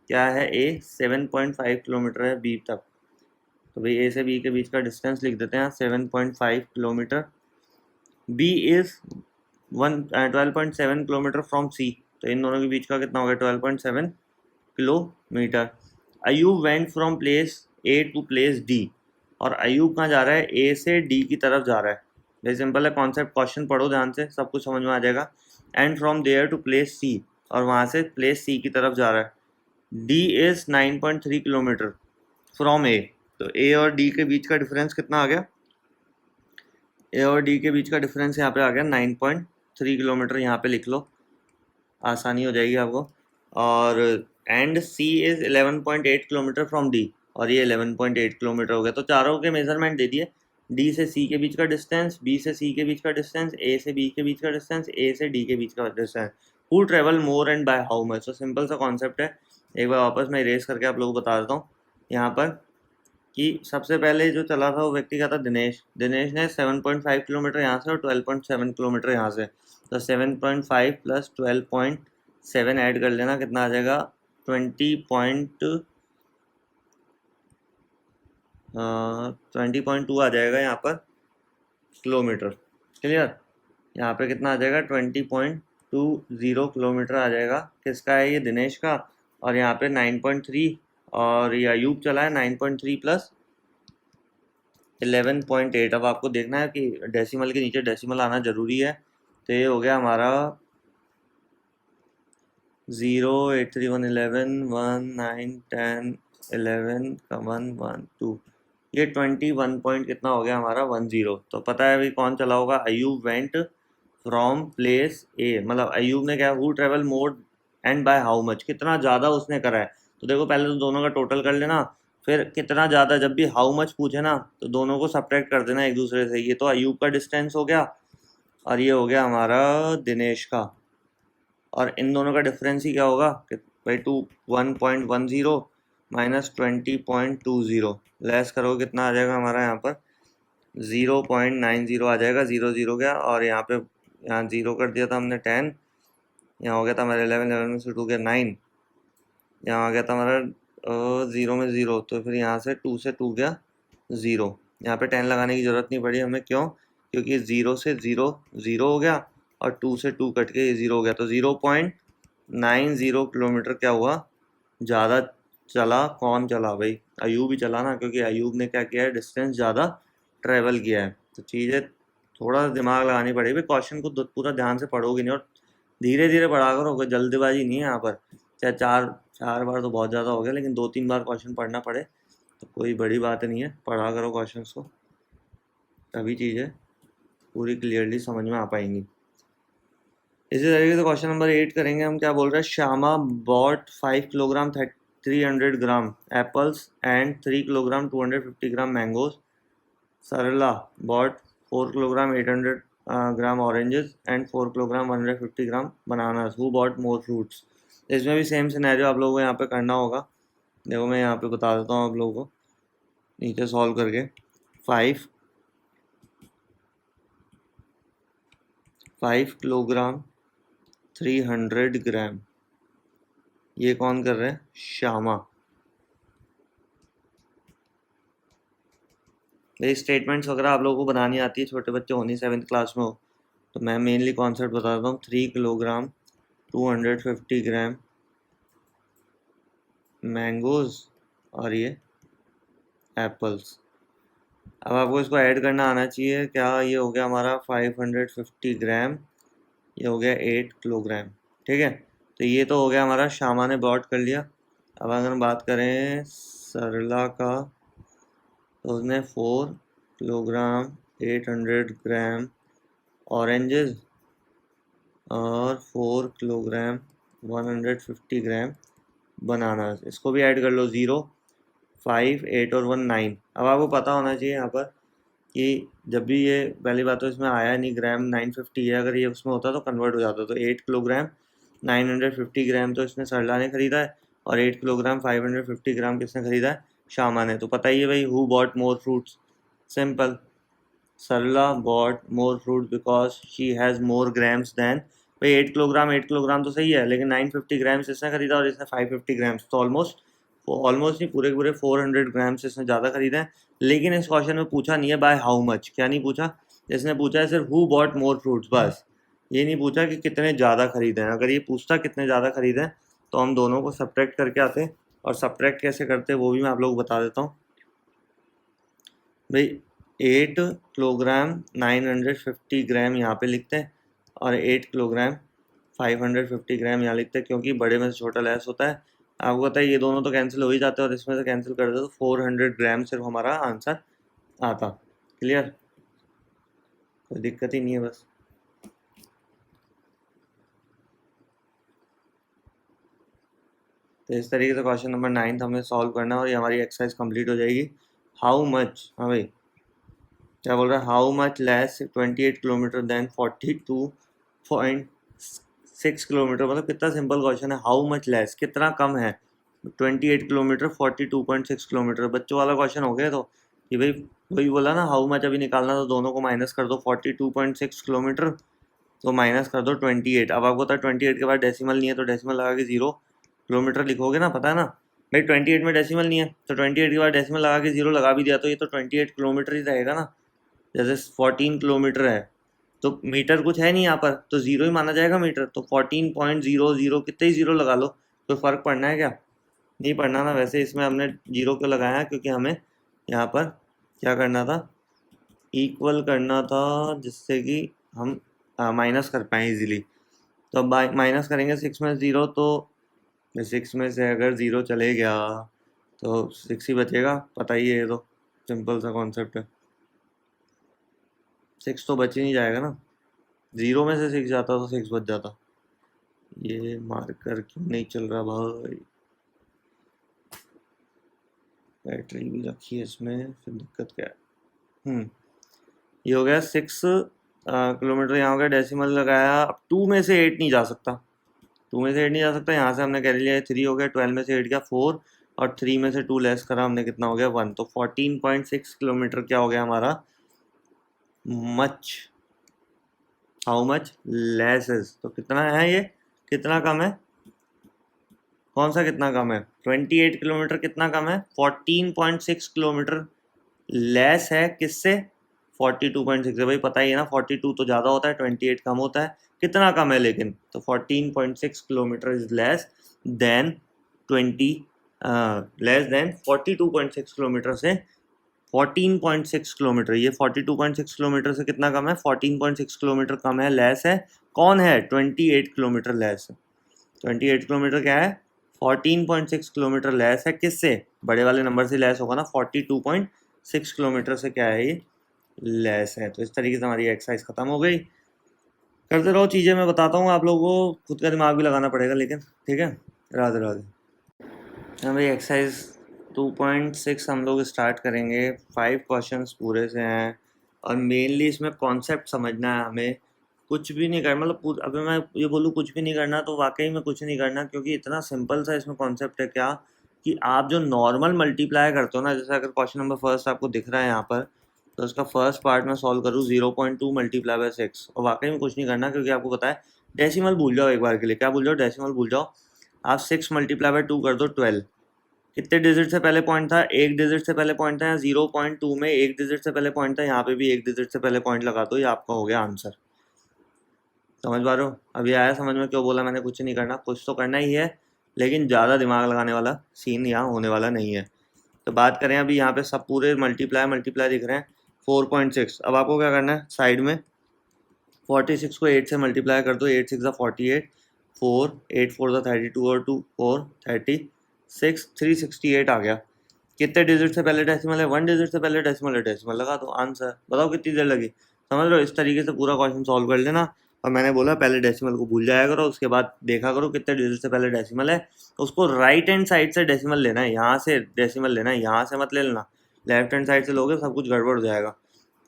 क्या है A 7.5 किलोमीटर है B तक, तो भाई A से B के बीच का डिस्टेंस लिख देते हैं 7.5 kilometre. B is 12.7 kilometre from C, तो इन दोनों के बीच का कितना हो गया 12.7 kilometre. Ayub went from place A to place D, और अयूब कहाँ जा रहा है, A से D की तरफ जा रहा है। वेरी सिंपल है कॉन्सेप्ट, क्वेश्चन पढ़ो ध्यान से सब कुछ समझ में आ जाएगा। And from there to place C, और वहाँ से प्लेस C की तरफ जा रहा है। D is 9.3 kilometre from A, तो A और D के बीच का डिफरेंस कितना आ गया, A और D के बीच का डिफरेंस यहाँ पे आ गया 9.3 किलोमीटर, यहाँ पे लिख लो, आसानी हो जाएगी आपको। और and C is 11.8 kilometre from D, और ये 11.8 किलोमीटर हो गया। तो चारों के मेजरमेंट दे दिए, D से C के बीच का डिस्टेंस, B से C के बीच का डिस्टेंस, A से B के बीच का डिस्टेंस, A से D के बीच का distance. Who travel more and by how much. तो सिंपल सा कॉन्सेप्ट है, एक बार वापस मैं इरेज करके आप लोगों को बता देता हूँ यहाँ पर, कि सबसे पहले जो चला था वो व्यक्ति का था दिनेश। दिनेश ने 7.5 किलोमीटर यहाँ से और 12.7 किलोमीटर यहाँ से, तो 7.5 प्लस 12.7 ऐड कर लेना, कितना आ जाएगा 20.2 आ जाएगा यहाँ पर किलोमीटर। क्लियर। यहाँ पे कितना आ जाएगा 20.20 किलोमीटर आ जाएगा, किसका है ये, दिनेश का। और यहाँ पे 9.3, और ये अयूब चला है 9.3 प्लस 11.8। अब आपको देखना है कि डेसिमल के नीचे डेसिमल आना जरूरी है, तो ये हो गया हमारा 0, 8, 3, 1, 11, 1, 9, 10, 11 का 1, 1, 2, ये 21 पॉइंट कितना हो गया हमारा 10। तो पता है अभी कौन चला होगा, Ayub went from place a, मतलब अयूब ने क्या, who travel more and by how much, कितना ज़्यादा उसने करा है। तो देखो पहले तो दोनों का टोटल कर लेना, फिर कितना ज़्यादा, जब भी हाउ मच पूछे ना तो दोनों को सब्ट्रैक्ट कर देना एक दूसरे से। ये तो अयूब का डिस्टेंस हो गया, और ये हो गया हमारा दिनेश का, और इन दोनों का डिफरेंस ही क्या होगा कि भाई 1.10 माइनस 20.20, लेस करो कितना आ जाएगा हमारा यहाँ पर 0.90 आ जाएगा, 0 गया, और यहाँ पे यहाँ 0 कर दिया था हमने 10, यहाँ हो गया था हमारा 11, 11 में से 2 गया 9, यहाँ आ गया था हमारा 0 में 0, तो फिर यहाँ से 2 से 2 गया 0, यहाँ पे 10 लगाने की ज़रूरत नहीं पड़ी हमें, क्यों, क्योंकि 0 से 0 0 हो गया, और 2 से 2 कट के ये 0 हो गया, तो 0.90 किलोमीटर क्या हुआ ज़्यादा चला। कौन चला भाई, अयूब ही चला ना, क्योंकि अयूब ने क्या किया है, डिस्टेंस ज़्यादा ट्रेवल किया है। तो चीज़ें थोड़ा दिमाग लगानी पड़ेगी, क्वेश्चन को पूरा ध्यान से पढ़ोगे नहीं, और धीरे धीरे पढ़ा करो, कोई जल्दबाजी नहीं है यहाँ पर। चाहे चार चार बार तो बहुत ज़्यादा हो गया, लेकिन 2-3 बार क्वेश्चन पढ़ना पड़े तो कोई बड़ी बात नहीं है, पढ़ा करो क्वेश्चन को, तभी चीज़ें पूरी क्लियरली समझ में आ पाएंगी। इसी तरीके से क्वेश्चन नंबर 8 करेंगे हम। क्या बोल रहे हैं, Shyama bought 5 kilogram 300 gram apples and 3 kilogram 250 gram mangoes. Sarla bought 4 kilogram 800 gram oranges and 4 kilogram 150 gram bananas. Who bought more fruits. इसमें भी सेम सिनेरियो आप लोगों को यहाँ पे करना होगा। देखो मैं यहाँ पे बता देता हूँ आप लोगों को नीचे सॉल्व करके। 5 किलोग्राम 300 ग्राम, ये कौन कर रहे हैं, श्यामा। ये स्टेटमेंट्स वगैरह आप लोगों को बनानी आती है, छोटे बच्चे हो नहीं, 7th क्लास में हो, तो मैं मेनली कॉन्सेप्ट बताता हूँ। 3 किलोग्राम 250 ग्राम मैंगोज और ये एप्पल्स। अब आपको इसको ऐड करना आना चाहिए। क्या ये हो गया हमारा 550 ग्राम, ये हो गया 8 किलोग्राम, ठीक है। तो ये तो हो गया हमारा, शामा ने बॉट कर लिया। अब अगर हम बात करें सरला का, तो उसने 4 किलोग्राम 800 ग्राम ऑरेंजेस और 4 किलोग्राम 150 ग्राम बनाना। इसको भी ऐड कर लो। 0, 5, 8 और 1, 9। अब आपको पता होना चाहिए यहाँ पर कि जब भी ये, पहली बात तो इसमें आया नहीं, ग्राम 950 है, अगर ये उसमें होता तो कन्वर्ट हो जाता। तो 8 किलोग्राम 950 ग्राम तो इसने सरला ने खरीदा है, और 8 किलोग्राम 550 ग्राम किसने खरीदा है? शामा ने। तो पता ही है भाई, who bought more fruits? Simple, Sarla bought more fruit because she has more grams than. भाई 8 किलोग्राम तो सही है, लेकिन 950 ग्राम्स इसने खरीदा और इसने 550 ग्राम्स, तो ऑलमोस्ट नहीं, पूरे के पूरे 400 ग्राम्स इसने ज़्यादा खरीदा है। लेकिन इस क्वेश्चन में पूछा नहीं है बाय हाउ मच, क्या नहीं पूछा, इसने पूछा है सिर्फ हु बॉट मोर फ्रूट्स, बस। ये नहीं पूछा कि कितने ज़्यादा खरीदे हैं। अगर ये पूछता कितने ज़्यादा खरीदे हैं, तो हम दोनों को सब्ट्रैक्ट करके आते, और सब्ट्रैक्ट कैसे करते वो भी मैं आप लोगों को बता देता हूँ। भाई 8 किलोग्राम 950 ग्राम यहाँ पे लिखते हैं, और 8 किलोग्राम 550 ग्राम यहाँ लिखते हैं, क्योंकि बड़े में से छोटा लेस होता है। आपको पता है ये दोनों तो कैंसिल हो ही जाते हैं, और इसमें से कैंसिल कर दो तो 400 ग्राम सिर्फ हमारा आंसर आता। क्लियर, कोई दिक्कत ही नहीं है बस। तो इस तरीके से क्वेश्चन नंबर 9 हमें सॉल्व करना है, और ये हमारी एक्सरसाइज कंप्लीट हो जाएगी। हाउ मच, हाँ भाई क्या बोल रहा है, how much less 28 kilometre than 42.6 kilometre. मतलब कितना सिंपल क्वेश्चन है, हाउ मच लेस, कितना कम है 28 किलोमीटर 42.6 किलोमीटर। बच्चों वाला क्वेश्चन हो गया। तो कि भाई वही बोला ना, हाउ मच अभी निकालना, तो दोनों को माइनस कर दो, 42.6 किलोमीटर तो माइनस कर दो 28। अब आपको पता है 28 के बाद डेसिमल नहीं है, तो डेसिमल लगा के 0 किलोमीटर लिखोगे ना, पता है ना भाई। 28 में डेसिमल नहीं है, तो 28 के बाद डेसिमल लगा के 0 लगा भी दिया, तो ये तो 28 किलोमीटर ही रहेगा ना। जैसे 14 किलोमीटर है, तो मीटर कुछ है नहीं यहाँ पर, तो 0 ही माना जाएगा मीटर। तो 14.00 कितने ही 0 लगा लो, कोई फ़र्क पड़ना है क्या? नहीं पड़ना ना। वैसे इसमें हमने 0 क्यों लगाया, क्योंकि हमें यहाँ पर क्या करना था, इक्वल करना था, जिससे कि हम माइनस कर पाएँ इजीली। तो अब माइनस करेंगे 6 में 0, तो 6 में से अगर 0 चले गया तो 6 ही बचेगा, पता ही है, ये तो सिंपल सा कॉन्सेप्ट है। 6 तो बच ही नहीं जाएगा ना, 0 में से 6 जाता तो 6 बच जाता। ये मार्कर क्यों नहीं चल रहा भाई? बैटरी भी रखी है इसमें, फिर दिक्कत क्या है? ये हो गया 6 किलोमीटर, यहाँ हो गया डेसिमल लगाया। अब 2 में से 8 नहीं जा सकता, 2 में से 8 नहीं जा सकता। यहाँ से हमने कह लिया 3 हो गया, 12 में से 8 गया 4, और 3 में से 2 लेस करा हमने, कितना हो गया 1। तो 14.6 किलोमीटर क्या हो गया हमारा, much, how much less is. तो कितना है ये, कितना कम है, कौन सा कितना कम है? 28 किलोमीटर कितना कम है, 14.6 किलोमीटर लेस है किससे, 42.6 है। भाई पता ही है ना, 42 तो ज़्यादा होता है, 28 कम होता है। कितना कम है लेकिन, तो 14.6 kilometre is less than 42.6 kilometre से 14.6 किलोमीटर। ये 42.6 किलोमीटर से कितना कम है, 14.6 किलोमीटर कम है, लेस है। कौन है, 28 किलोमीटर लेस है। 28 किलोमीटर क्या है, 14.6 किलोमीटर लेस है किससे, बड़े वाले नंबर से लेस होगा ना, 42.6 किलोमीटर से क्या है ये, लेस है। तो इस तरीके से हमारी एक्सरसाइज खत्म हो गई। करते रहो चीज़ें, मैं बताता हूँ आप लोगों को, खुद का दिमाग भी लगाना पड़ेगा लेकिन, ठीक है। राधे राधे। हाँ भाई, एक्सरसाइज 2.6 हम लोग स्टार्ट करेंगे। 5 क्वेश्चंस पूरे से हैं, और मेनली इसमें कॉन्सेप्ट समझना है हमें, कुछ भी नहीं करना। मतलब अभी मैं ये बोलूँ कुछ भी नहीं करना, तो वाकई में कुछ नहीं करना, क्योंकि इतना सिंपल सा इसमें कॉन्सेप्ट है क्या, कि आप जो नॉर्मल मल्टीप्लाई करते हो ना, जैसे अगर क्वेश्चन नंबर फर्स्ट आपको दिख रहा है यहाँ पर, तो उसका फर्स्ट पार्ट में सॉल्व करूँ 0.2 मल्टीप्लाई बाय 6, और वाकई में कुछ नहीं करना, क्योंकि आपको पता है डेसिमल भूल जाओ एक बार के लिए। क्या भूल जाओ, डेसिमल भूल जाओ। आप 6 मल्टीप्लाई बाय 2 कर दो 12, कितने डिजिट से पहले पॉइंट था, एक डिजिट से पहले पॉइंट था, यहाँ 0.2 में एक डिजिट से पहले पॉइंट था, यहाँ पे भी एक डिजिट से पहले पॉइंट लगा दो, ये आपका हो गया आंसर। समझ पा रहे हो? अभी आया समझ में क्यों बोला मैंने कुछ नहीं करना, कुछ तो करना ही है, लेकिन ज़्यादा दिमाग लगाने वाला सीन यहाँ होने वाला नहीं है। तो बात करें अभी यहाँ पे सब पूरे मल्टीप्लाई दिख रहे हैं 4.6। अब आपको क्या करना है, साइड में 46 को 8 से मल्टीप्लाई कर दो, 8 6 48, 4 8 4 32 और 2 4 36, 368 आ गया। कितने डिजिट से पहले डेसिमल है, 1 डिजिट से पहले डेसिमल है, डेसिमल लगा दो, आंसर। बताओ कितनी देर लगी? समझ रहे हो? इस तरीके से पूरा क्वेश्चन सॉल्व कर लेना। और मैंने बोला पहले डेसिमल को भूल जाया करो, उसके बाद देखा करो कितने डिजिट से पहले डेसिमल है, उसको राइट हैंड साइड से डेसिमल लेना है, यहाँ से डेसिमल लेना है, यहाँ से मत ले लेना। लेफ्ट हैंड साइड से लोगे सब कुछ गड़बड़ हो जाएगा।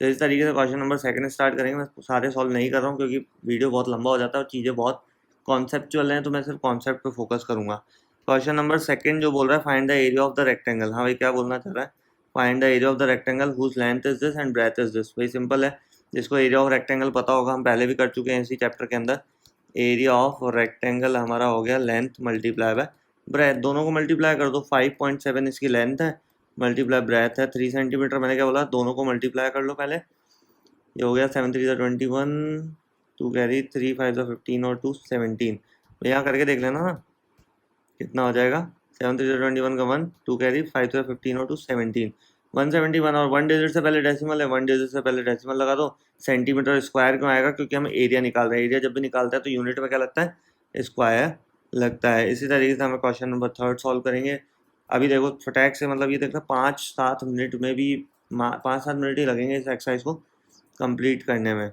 तो इस तरीके से क्वेश्चन नंबर सेकंड स्टार्ट करेंगे। मैं सारे सॉल्व नहीं कर रहा हूँ क्योंकि वीडियो बहुत लंबा हो जाता है और चीज़ें बहुत कॉन्सेप्चुअल हैं, तो मैं सिर्फ कॉन्सेप्ट पे फोकस करूँगा। क्वेश्चन नंबर सेकंड जो बोल रहा है, find the area of the rectangle. हाँ भाई, क्या बोलना चाह रहा है? Find the area of the rectangle whose length is this and breadth is this. भाई सिंपल है, जिसको एरिया ऑफ रेक्टेंगल पता होगा, हम पहले भी कर चुके हैं इसी चैप्टर के अंदर। एरिया ऑफ रेक्टेंगल हमारा हो गया लेंथ मल्टीप्लाई बाय ब्रेथ, दोनों को मल्टीप्लाई कर दो। 5.7 इसकी लेंथ है, मल्टीप्लाई ब्रेथ है 3 सेंटीमीटर। मैंने क्या बोला, दोनों को मल्टीप्लाई कर लो पहले। ये हो गया 7 3 21, 2 कैरी 3 5 15 और 2 17। यहाँ करके देख लेना ना कितना हो जाएगा। 7 3 21 का 1, 2 कैरी 5 15 और 2 17, 171। और 1 डिजिट से पहले डेसिमल है, 1 डिजिट से पहले डेसिमल लगा दो। सेंटीमीटर स्क्वायर क्यों आएगा? क्योंकि हम एरिया निकाल रहे हैं, एरिया जब भी निकालता है तो यूनिट में क्या लगता है, स्क्वायर लगता है। इसी तरीके से हमें क्वेश्चन नंबर थर्ड सॉल्व करेंगे। अभी देखो फटाक से, मतलब ये देखो 5-7 मिनट में भी 5-7 मिनट ही लगेंगे इस एक्सरसाइज को कंप्लीट करने में।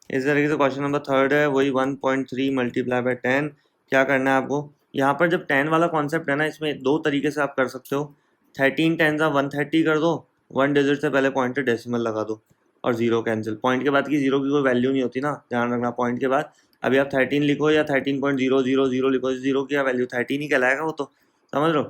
इस तरीके से क्वेश्चन नंबर थर्ड है, वही 1.3 मल्टीप्लाई बाय 10। क्या करना है आपको, यहाँ पर जब 10 वाला कॉन्सेप्ट है ना, इसमें दो तरीके से आप कर सकते हो। 13 10 130 कर दो, 1 डिजिट से पहले पॉइंट डेसिमल लगा दो और जीरो कैंसिल। पॉइंट के बाद की जीरो की कोई वैल्यू नहीं होती ना, ध्यान रखना। पॉइंट के बाद अभी आप 13 लिखो या 13.000 लिखो, जीरो की वैल्यू 13 ही कहलाएगा वो, तो समझ लो।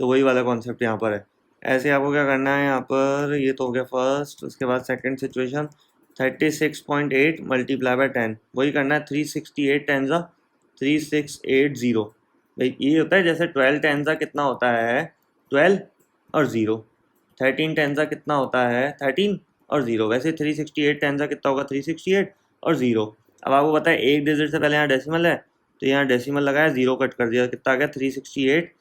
तो वही वाला कॉन्सेप्ट यहाँ पर है। ऐसे आपको क्या करना है, यहाँ पर ये तो हो गया फर्स्ट। उसके बाद सेकेंड सिचुएशन 36.8 मल्टीप्लाई बाय 10, वही करना है। 368 10 3680। भाई ये होता है जैसे 12 10 कितना होता है, 12 और 0। 13 10 कितना होता है, 13 और 0। वैसे 368 10 कितना होगा, 368 और 0। अब आपको पता है एक डिजिट से पहले यहाँ डेसिमल है, तो यहाँ डेसिमल लगाया, 0 कट कर दिया, कितना आ गया 368।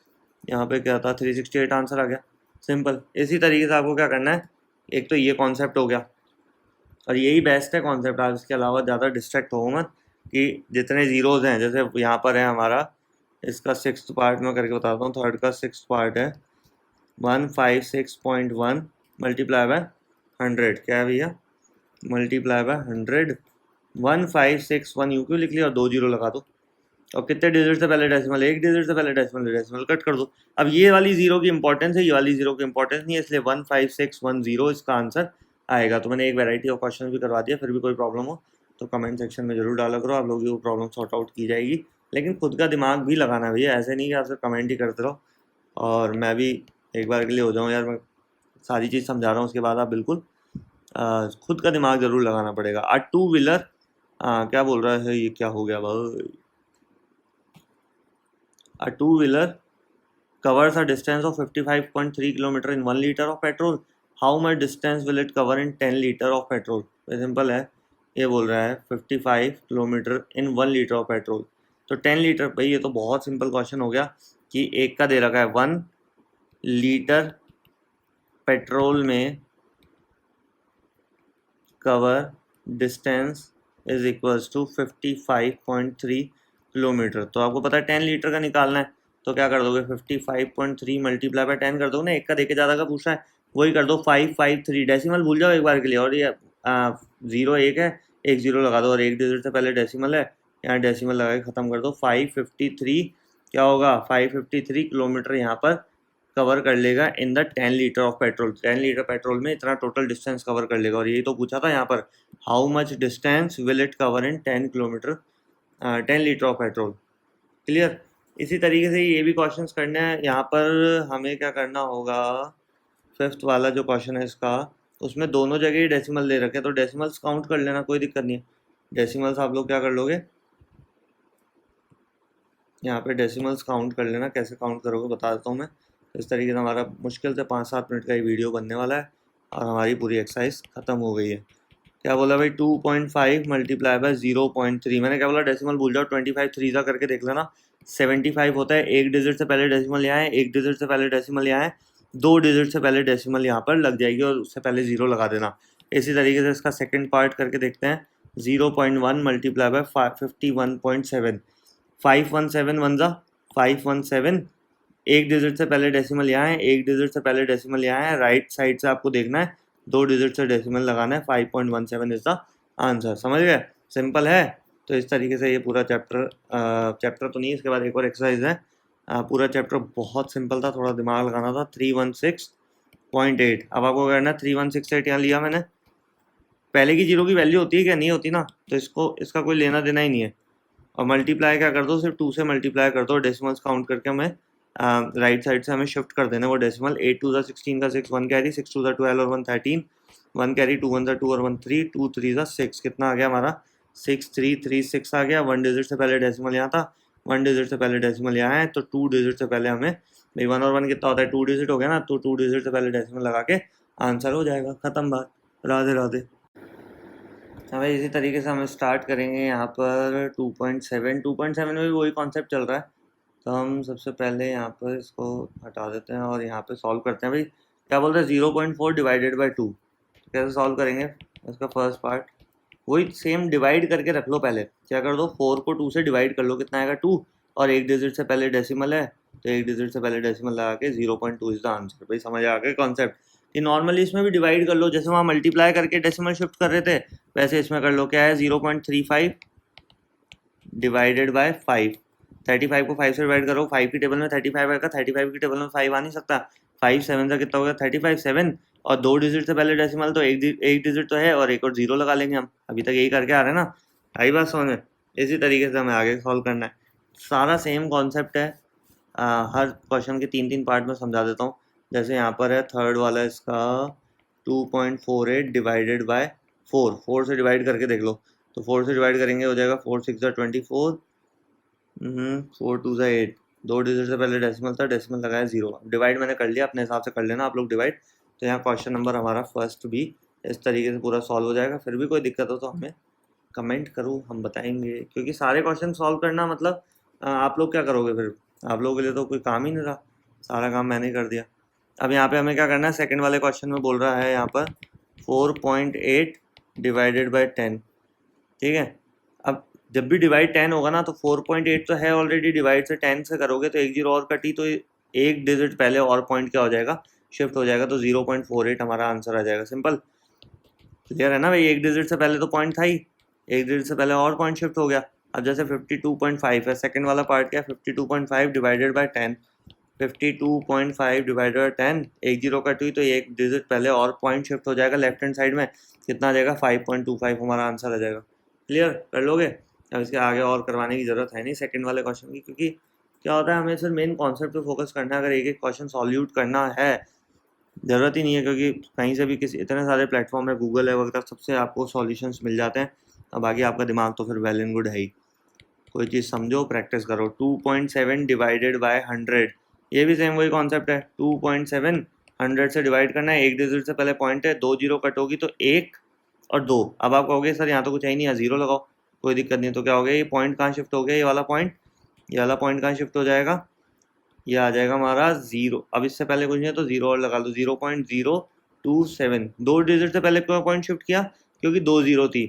यहाँ पे क्या था, 368 आंसर आ गया। सिंपल। इसी तरीके से आपको क्या करना है, एक तो ये कॉन्सेप्ट हो गया और यही बेस्ट है कॉन्सेप्ट। आप इसके अलावा ज़्यादा डिस्ट्रैक्ट हो मत, कि जितने जीरोज़ हैं, जैसे यहाँ पर है हमारा, इसका 6th पार्ट में करके बताता हूँ। थर्ड का 6th पार्ट है 156.1 मल्टीप्लाई बाय 100। क्या है भैया, मल्टीप्लाई बाय 100। 1561 यू क्यों लिख लिया और 2 जीरो लगा दो। और कितने डिजिट से पहले डेसिमल, एक डिजिट से पहले डेसिमल, डेसिमल कट कर दो। अब ये वाली जीरो की इंपॉर्टेंस है, ये वाली जीरो की इंपॉर्टेंस नहीं है, इसलिए 15610 इसका आंसर आएगा। तो मैंने एक वैरायटी ऑफ क्वेश्चन भी करवा दिया। फिर भी कोई प्रॉब्लम हो तो कमेंट सेक्शन में जरूर डाला करो, आप लोगों की वो प्रॉब्लम सॉर्ट आउट की जाएगी। लेकिन खुद का दिमाग भी लगाना भैया, ऐसे नहीं कि आप सिर्फ कमेंट ही करते रहो। और मैं भी एक बार के लिए हो जाऊँ यार, मैं सारी चीज़ समझा रहा हूँ, उसके बाद आप बिल्कुल खुद का दिमाग जरूर लगाना पड़ेगा। अ टू व्हीलर, क्या बोल रहा है ये, क्या हो गया भाई। A two-wheeler covers a distance of 55.3 km in 1 liter of petrol. How much distance will it cover in 10 liter of petrol? very simple है, ये बोल रहा है 55 kilometre in 1 litre of petrol. तो 10 लीटर, भाई ये तो बहुत सिंपल क्वेश्चन हो गया कि एक का दे रखा है 1 लीटर पेट्रोल में cover distance is equals to 55.3 kilometre. तो आपको पता है 10 लीटर का निकालना है, तो क्या कर दोगे, 55.3 मल्टीप्लाई बाय 10 कर दो ना। एक का देके ज़्यादा का पूछा है, वही कर दो 553। डेसिमल भूल जाओ एक बार के लिए, और ये 0 एक है, एक 0 लगा दो, और एक डिजिट से पहले डेसिमल है, यहाँ डेसिमल लगा के ख़त्म कर दो। 553 क्या होगा, 553 किलोमीटर यहाँ पर कवर कर लेगा in the 10 litre of petrol. 10 litre petrol में इतना टोटल डिस्टेंस कवर कर लेगा। और यही तो पूछा था यहाँ पर, how much distance will it cover in 10 kilometre 10 litre of petrol. Clear. इसी तरीके से ये भी क्वेश्चंस करने हैं। यहाँ पर हमें क्या करना होगा, फिफ्थ वाला जो क्वेश्चन है इसका, उसमें दोनों जगह ही डेसिमल दे रखे हैं, तो डेसिमल्स काउंट कर लेना, कोई दिक्कत नहीं है। डेसिमल्स आप लोग क्या कर लोगे, यहाँ पे डेसिमल्स काउंट कर लेना। कैसे काउंट करोगे बता देता हूँ मैं। इस तरीके से हमारा मुश्किल से 5-7 मिनट का ये वीडियो बनने वाला है और हमारी पूरी एक्सरसाइज ख़त्म हो गई है। क्या बोला भाई, 2.5 मल्टीप्लाई बाय 0.3। मैंने क्या बोला, डेसिमल भूल जाओ, 25 3 करके देख लेना। 75 होता है, एक डिजिट से पहले डेसिमल यहाँ है, एक डिजिट से पहले डेसिमल यहाँ है, 2 डिजिट से पहले डेसिमल यहाँ पर लग जाएगी और उससे पहले 0 लगा देना। इसी तरीके से इसका सेकंड पार्ट करके देखते हैं। 0.1 मल्टीप्लाई बाय 51.7। 517 वन जा 517, एक डिजिट से पहले डेसिमल यहाँ है, एक डिजिट से पहले डेसिमल यहाँ है, राइट साइड से आपको देखना है, 2 डिजिट से डेसिमल लगाना है। 5.17 इज द आंसर। समझ गए, सिंपल है। तो इस तरीके से ये पूरा चैप्टर तो नहीं, इसके बाद एक और एक्सरसाइज है। पूरा चैप्टर बहुत सिंपल था, थोड़ा दिमाग लगाना था। 316.8। अब आपको करना है 3168 यहाँ लिया मैंने, पहले की जीरो की वैल्यू होती है क्या, नहीं होती ना, तो इसका कोई लेना देना ही नहीं है। और मल्टीप्लाई क्या कर दो, सिर्फ 2 से मल्टीप्लाई कर दो, डेसिमल्स काउंट करके हमें राइट साइड से हमें शिफ्ट कर देना वो डेसिमल। 8 2 16 का 6 1 कैरी, 6 2 12 और 1 13, 1 कैरी, 2 1 2 और 1 3, 2 3 6। कितना आ गया हमारा, 6336 आ गया। 1 डिजिट से पहले डेसिमल यहाँ था, 1 डिजिट से पहले डेसिमल यहाँ है, तो 2 डिजिट से पहले हमें, भाई 1 और 1 कितना होता है, 2 डिजिट हो गया ना, तो 2 डिजिट से पहले डेसिमल लगा के आंसर हो जाएगा, खत्म बात। राधे राधे। हमें इसी तरीके से हम स्टार्ट करेंगे यहाँ पर 2.7 में भी वही कॉन्सेप्ट चल रहा है। तो हम सबसे पहले यहाँ पर इसको हटा देते हैं और यहाँ पे सॉल्व करते हैं। भाई क्या बोलते हैं, 0.4 डिवाइडेड बाई 2, कैसे सॉल्व करेंगे इसका फर्स्ट पार्ट, वही सेम डिवाइड करके रख लो। पहले क्या कर दो, 4 को 2 से डिवाइड कर लो, कितना आएगा 2, और एक डिजिट से पहले डेसिमल है तो एक डिजिट से पहले डेसिमल लगा के 0.2 इज द आंसर। भाई समझ आ गया कॉन्सेप्ट। ये नॉर्मली इसमें भी डिवाइड कर लो, जैसे वहाँ मल्टीप्लाई करके डेसिमल शिफ्ट कर रहे थे वैसे इसमें कर लो। क्या है, 0.35 डिवाइडेड बाय 5। 35 को 5 से डिवाइड करो, 5 की टेबल में 35 आएगा, 35 की टेबल में 5 आ नहीं सकता। 5 7 का कितना हो गया, 35 7, और 2 डिजिट से पहले डेसिमल तो एक डिजिट तो है और एक और 0 लगा लेंगे हम। अभी तक यही करके आ रहे हैं ना, आई बात समझ में। इसी तरीके से हमें आगे सॉल्व करना है, सारा सेम कॉन्सेप्ट है। हर क्वेश्चन के 3 पार्ट में समझा देता हूँ। जैसे यहाँ पर है थर्ड वाला इसका 2.48 डिवाइडेड बाय 4 से डिवाइड करके देख लो। तो 4 से डिवाइड करेंगे, हो जाएगा 4 6 24, 4 2 8, 2 डिजिट से पहले डेसिमल था, डेसिमल लगाया 0। डिवाइड मैंने कर लिया, अपने हिसाब से कर लेना आप लोग डिवाइड। तो यहाँ क्वेश्चन नंबर हमारा फर्स्ट भी इस तरीके से पूरा सॉल्व हो जाएगा। फिर भी कोई दिक्कत हो तो हमें कमेंट करो, हम बताएंगे, क्योंकि सारे क्वेश्चन सॉल्व करना मतलब आप लोग क्या करोगे फिर, आप लोगों के लिए तो कोई काम ही नहीं रहा, सारा काम मैंने कर दिया। अब यहाँ पे हमें क्या करना है, सेकंड वाले क्वेश्चन में बोल रहा है यहाँ पर 4.8 डिवाइडेड बाय 10। ठीक है, अब जब भी डिवाइड 10 होगा ना, तो 4.8 तो है ऑलरेडी, डिवाइड से 10 से करोगे तो एक जीरो और कटी, तो एक डिजिट पहले और पॉइंट क्या हो जाएगा, शिफ्ट हो जाएगा, तो 0.48 हमारा आंसर आ जाएगा। सिंपल, क्लियर है ना भाई। एक डिजिट से पहले तो पॉइंट था ही, एक डिजिट से पहले और पॉइंट शिफ्ट हो गया। अब जैसे 52.5 है, सेकंड वाला पार्ट क्या है, 52.5 डिवाइडेड बाय 10। 52.5 डिवाइडेड बाय 10, एक जीरो कट हुई तो एक डिजिट पहले और पॉइंट शिफ्ट हो जाएगा लेफ्ट हैंड साइड में, कितना आ जाएगा 5.25 हमारा आंसर आ जाएगा। क्लियर कर लोगे। अब इसके आगे और करवाने की ज़रूरत है नहीं सेकंड वाले क्वेश्चन की, क्योंकि क्या होता है हमें सिर्फ मेन कॉन्सेप्ट पे फोकस करना है। अगर एक एक क्वेश्चन सॉल्यूट करना है, ज़रूरत ही नहीं है, क्योंकि कहीं से भी किसी, इतने सारे प्लेटफॉर्म है, गूगल है वगैरह, सबसे आपको सॉल्यूशंस मिल जाते हैं। अब आगे आपका दिमाग तो फिर वेल एंड गुड है ही, कोई चीज़ समझो, प्रैक्टिस करो। 2.7 डिवाइडेड बाय 100, ये भी सेम वही कॉन्सेप्ट है। 2.7 100 से डिवाइड करना है, एक डिजिट से पहले पॉइंट है, 2 जीरो कट होगी तो 1 और 2। अब आप कहोगे सर यहाँ तो कुछ है ही नहीं, यहाँ 0 लगाओ, कोई दिक्कत नहीं। तो क्या हो गया, ये पॉइंट कहाँ शिफ्ट हो गया, ये वाला पॉइंट कहाँ शिफ्ट हो जाएगा, ये आ जाएगा हमारा 0। अब इससे पहले कुछ नहीं है तो 0 और लगा लो, 0.027। 2 डिजिट से पहले क्यों पॉइंट शिफ्ट किया, क्योंकि 2 0 थी।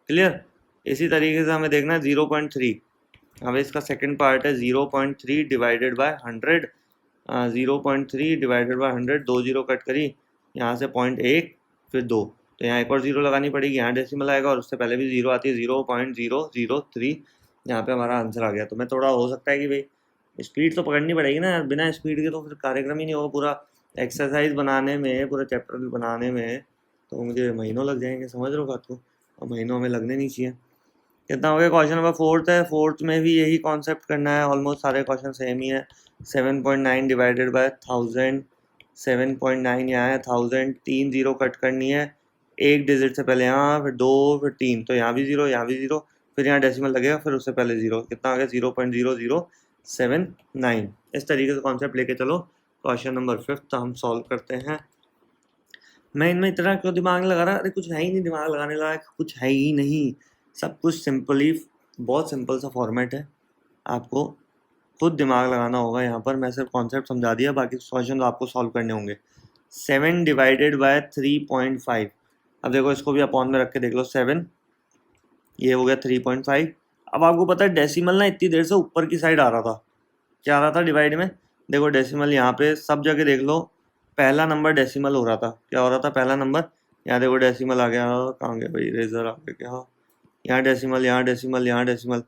क्लियर। इसी तरीके से हमें देखना है 0.3। अब इसका सेकंड पार्ट है 0.3 divided by 100। 0.3 divided by 100, 2 zero cut करी, यहाँ से 0.1 फिर 2, तो यहाँ एक और 0 लगानी पड़ेगी, यहाँ डेसिमल आएगा और उससे पहले भी 0 आती है, 0.003। यहाँ पे हमारा आंसर आ गया। तो मैं थोड़ा हो सकता है कि भाई स्पीड तो पकड़नी पड़ेगी ना, बिना स्पीड के तो फिर कार्यक्रम ही नहीं होगा। पूरा एक्सरसाइज बनाने में, पूरा चैप्टर बनाने में तो मुझे महीनों लग जाएंगे, समझ रहे हो बात को, और महीनों में लगने नहीं चाहिए। कितना हो गया, क्वेश्चन नंबर 4 है। 4 में भी यही कॉन्सेप्ट करना है, ऑलमोस्ट सारे क्वेश्चन सेम ही है। 7.9 डिवाइडेड बाय 1000, 7.9 यहाँ है, 1000, 3 जीरो कट करनी है, एक डिजिट से पहले यहाँ, फिर 2, फिर 3, तो यहाँ भी 0, यहाँ भी 0, फिर यहाँ डेसिमल लगेगा, फिर उससे पहले 0, कितना आ गया 0.0079। इस तरीके से कॉन्सेप्ट लेके चलो, क्वेश्चन नंबर 5 हम सॉल्व करते हैं। मैं इनमें इतना क्यों दिमाग लगा रहा, अरे कुछ है ही नहीं दिमाग लगाने लायक, कुछ है ही नहीं, सब कुछ सिंपली, बहुत सिंपल सा फॉर्मेट है, आपको खुद दिमाग लगाना होगा। यहाँ पर मैं सिर्फ कॉन्सेप्ट समझा दिया, बाकी क्वेश्चन तो आपको सॉल्व करने होंगे। 7 डिवाइडेड बाय 3.5, अब देखो इसको भी अपॉन में रख के देख लो, 7 ये हो गया 3.5। अब आपको पता है डेसिमल ना इतनी देर से ऊपर की साइड आ रहा था, क्या आ रहा था डिवाइड में, देखो डेसिमल यहाँ पे सब जगह देख लो, पहला नंबर डेसिमल हो रहा था, क्या हो रहा था पहला नंबर, यहाँ देखो डेसिमल आ गया, कहाँ गया भाई रेजर आ गया क्या, यहाँ डेसिमल, यहाँ डेसिमल, यहाँ डेसिमल,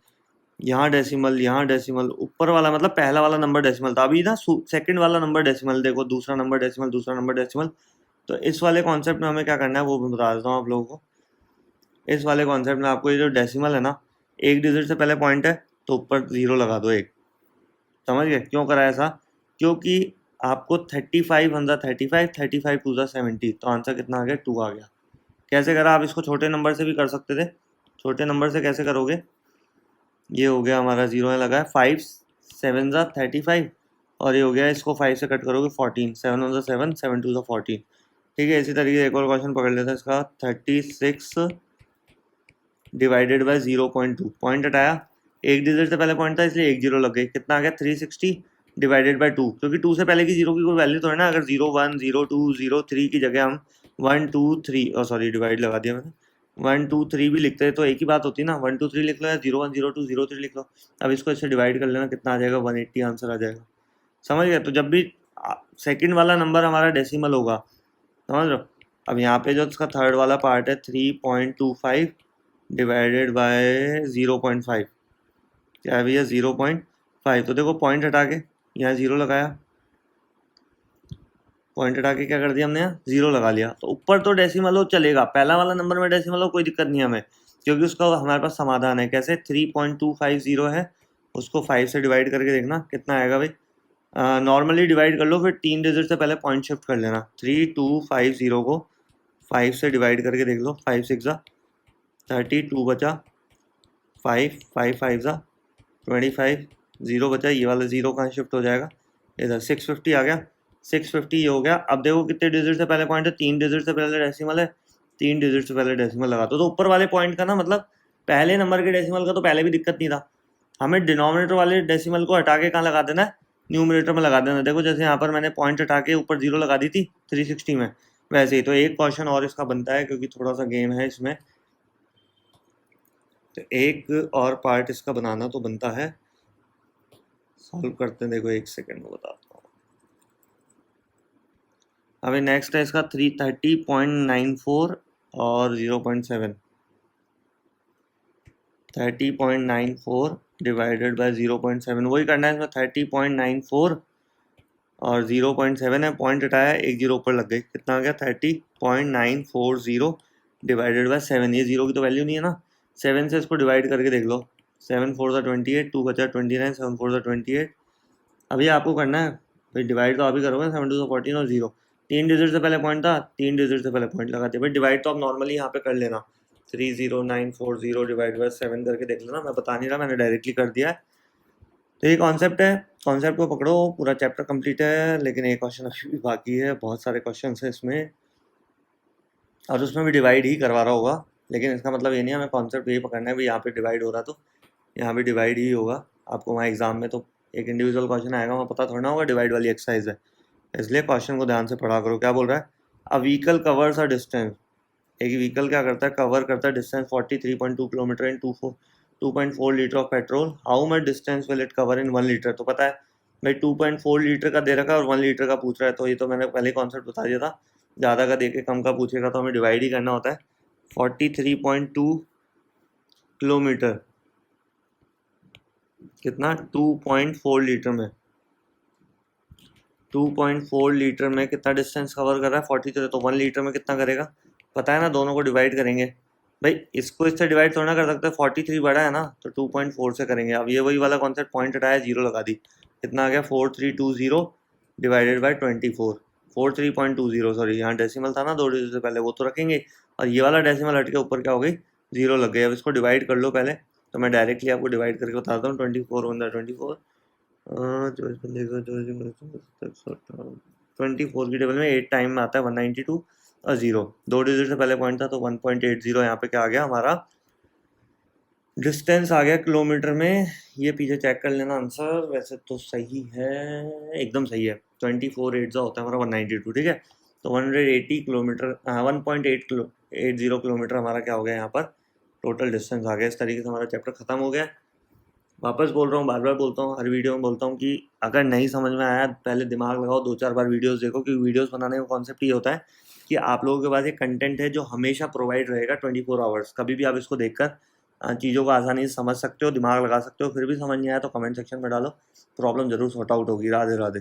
यहाँ डेसिमल, यहाँ डेसिमल, ऊपर वाला मतलब पहला वाला नंबर डेसिमल था, अभी ना सेकंड वाला नंबर डेसिमल, देखो दूसरा नंबर डेसिमल, दूसरा नंबर डेसिमल। तो इस वाले कॉन्सेप्ट में हमें क्या करना है वो मैं बता देता हूँ आप लोगों को। इस वाले कॉन्सेप्ट में आपको ये जो डेसिमल है ना, एक डिजिट से पहले पॉइंट है तो ऊपर 0 लगा दो एक, समझ गए क्यों करा ऐसा, क्योंकि आपको 35 वन 35, 35 टू 70, तो आंसर कितना आ गया 2 आ गया। कैसे करा, आप इसको छोटे नंबर से भी कर सकते थे, छोटे नंबर से कैसे करोगे, ये हो गया हमारा 0 लगा है, 5 7 35, और ये हो गया, इसको 5 से कट करोगे 14, 7 1 7, 7 2 14, ठीक है। इसी तरीके से एक और क्वेश्चन पकड़ लेते हैं इसका, 36 डिवाइडेड बाय 0.2, पॉइंट हटाया, एक डिजिट से पहले पॉइंट था इसलिए एक 0 लग गई, कितना आ गया 360 डिवाइडेड बाय 2, क्योंकि 2 से पहले की 0 की कोई वैल्यू तो है ना, अगर 0 1 0 2 0 3 की जगह हम 1 2 3 सॉरी डिवाइड लगा दिया मैंने, 1 2 3 भी लिखते हैं तो एक ही बात होती है ना, 1 2 3 लिख लो या 0 1 0 2 0 3 लिख लो। अब इसको इससे डिवाइड कर लेना, कितना आ जाएगा 180 आंसर आ जाएगा, समझ गए। तो जब भी सेकंड वाला नंबर हमारा डेसिमल होगा, समझ लो। अब यहाँ पे जो इसका थर्ड वाला पार्ट है 3.25 डिवाइडेड बाय 0.5, क्या है भैया 0.5, तो देखो पॉइंट हटा के यहाँ 0 लगाया, पॉइंट हटा के क्या कर दिया हमने, यहाँ 0 लगा लिया, तो ऊपर तो डेसिमल हो चलेगा, पहला वाला नंबर में डेसिमल हो कोई दिक्कत नहीं है हमें, क्योंकि उसका हमारे पास समाधान है, कैसे 3.250 है, उसको 5 से डिवाइड करके देखना कितना आएगा भाई, नॉर्मली डिवाइड कर लो, फिर 3 डिजिट से पहले पॉइंट शिफ्ट कर लेना, 3250 को 5 से डिवाइड करके देख लो, 5 6 32 बचा, 5 5 5 25, 0 बचा, ये वाला 0 कहाँ शिफ्ट हो जाएगा इधर, 650 आ गया, 650 ये हो गया। अब देखो कितने डिजिट से पहले पॉइंट है, 3 डिजिट से पहले डेसिमल है, 3 डिजिट से पहले डेसिमल लगा तो ऊपर वाले पॉइंट का ना मतलब पहले नंबर के डेसिमल का तो पहले भी दिक्कत नहीं था, हमें डिनोमिनेटर वाले डेसिमल को हटा के कहाँ लगा देना है, न्यूमरेटर में लगा देना। देखो जैसे यहाँ पर मैंने पॉइंट हटा के ऊपर 0 लगा दी थी 360 में, वैसे ही तो एक क्वेश्चन और इसका बनता है, क्योंकि थोड़ा सा गेम है इसमें, तो एक और पार्ट इसका बनाना तो बनता है, सॉल्व करते हैं, देखो एक सेकेंड में बताता हूँ। अभी नेक्स्ट है इसका 330.94 और 0.7, 30.94 डिवाइडेड बाय 0.7, वही करना है इसमें, 30.94 और 0.7 है, पॉइंट हटाया एक 0 ऊपर लग गई, कितना आ गया 30.940 डिवाइडेड बाय 7, ये 0 की तो वैल्यू नहीं है ना, 7 से इसको डिवाइड करके देख लो, 7 4 28, 2 बचा 29, 7 4 28, अभी आपको करना है भाई, डिवाइड तो आप ही करोगे, 7 2 14 और 0, 3 डिजिट से पहले पॉइंट था, 3 डिजिट से पहले पॉइंट लगाते भाई, डिवाइड तो आप नॉर्मली यहाँ पे कर लेना, 30940 डिवाइड बाय 7 करके देख लेना, मैं बता नहीं रहा, मैंने डायरेक्टली कर दिया है। तो ये कॉन्सेप्ट है, कॉन्सेप्ट को पकड़ो, पूरा चैप्टर कंप्लीट है, लेकिन एक क्वेश्चन अभी भी बाकी है, बहुत सारे क्वेश्चन हैं इसमें, और उसमें भी डिवाइड ही करवा रहा होगा, लेकिन इसका मतलब ये नहीं है हमें कॉन्सेप्ट यही पकड़ना है भाई, यहाँ पे डिवाइड हो रहा तो यहाँ भी डिवाइड ही होगा, आपको वहाँ एग्जाम में तो एक इंडिविजुअल क्वेश्चन आएगा, वहाँ पता थोड़ा ना होगा डिवाइड वाली एक्सरसाइज है, इसलिए क्वेश्चन को ध्यान से पढ़ा करो। क्या बोल रहा है, a vehicle covers a distance, एक व्हीकल क्या करता है, कवर करता है distance 43.2 kilometre in 2.4 litre of petrol, how much distance will it cover in 1 litre, तो पता है भाई 2.4 लीटर का दे रखा है और 1 लीटर का पूछ रहा है, तो ये तो मैंने पहले कॉन्सेप्ट बता दिया था, ज़्यादा का दे के कम का पूछेगा तो हमें डिवाइड ही करना होता है, 43.2 किलोमीटर कितना 2.4 लीटर में, 2.4 लीटर में कितना डिस्टेंस कवर कर रहा है 43, तो 1 लीटर में कितना करेगा पता है ना, दोनों को डिवाइड करेंगे भाई, इसको इससे डिवाइड थोड़ा ना कर सकते, 43 बड़ा है ना तो 2.4 से करेंगे। अब ये वही वाला कॉन्सेप्ट, पॉइंट हटाया 0 लगा दी, कितना आ गया 4320 डिवाइडेड बाई 24, 43.20 सॉरी, यहाँ डेसिमल था ना 2 डिजिट से पहले, वो तो रखेंगे, और ये वाला डेसिमल हट के ऊपर क्या हो गई 0 लग गई। अब इसको डिवाइड कर लो पहले, तो मैं डायरेक्टली आपको डिवाइड करके बताता हूँ, 24 1 24 जो इसमें देखो जो 24 की टेबल में 8 टाइम में आता है 192 और 0, 2 डिजिट से पहले पॉइंट था तो 1.80 यहाँ पे क्या आ गया हमारा डिस्टेंस आ गया किलोमीटर में। ये पीछे चेक कर लेना आंसर, वैसे तो सही है, एकदम सही है। 24 होता है हमारा 192, ठीक है। तो 180 किलोमीटर 1.80 किलोमीटर हमारा क्या हो गया यहाँ पर टोटल डिस्टेंस आ गया। इस तरीके से हमारा चैप्टर खत्म हो गया। वापस बोल रहा हूँ, बार बार बोलता हूँ, हर वीडियो में बोलता हूँ कि अगर नहीं समझ में आया पहले दिमाग लगाओ, 2-4 बार वीडियोस देखो, क्योंकि वीडियोस बनाने का कॉन्सेप्ट ये होता है कि आप लोगों के पास एक कंटेंट है जो हमेशा प्रोवाइड रहेगा 24 आवर्स। कभी भी आप इसको देखकर चीज़ों को आसानी से समझ सकते हो, दिमाग लगा सकते हो। फिर भी समझ नहीं आया तो कमेंट सेक्शन में डालो, प्रॉब्लम जरूर सॉर्ट आउट होगी। राधे राधे।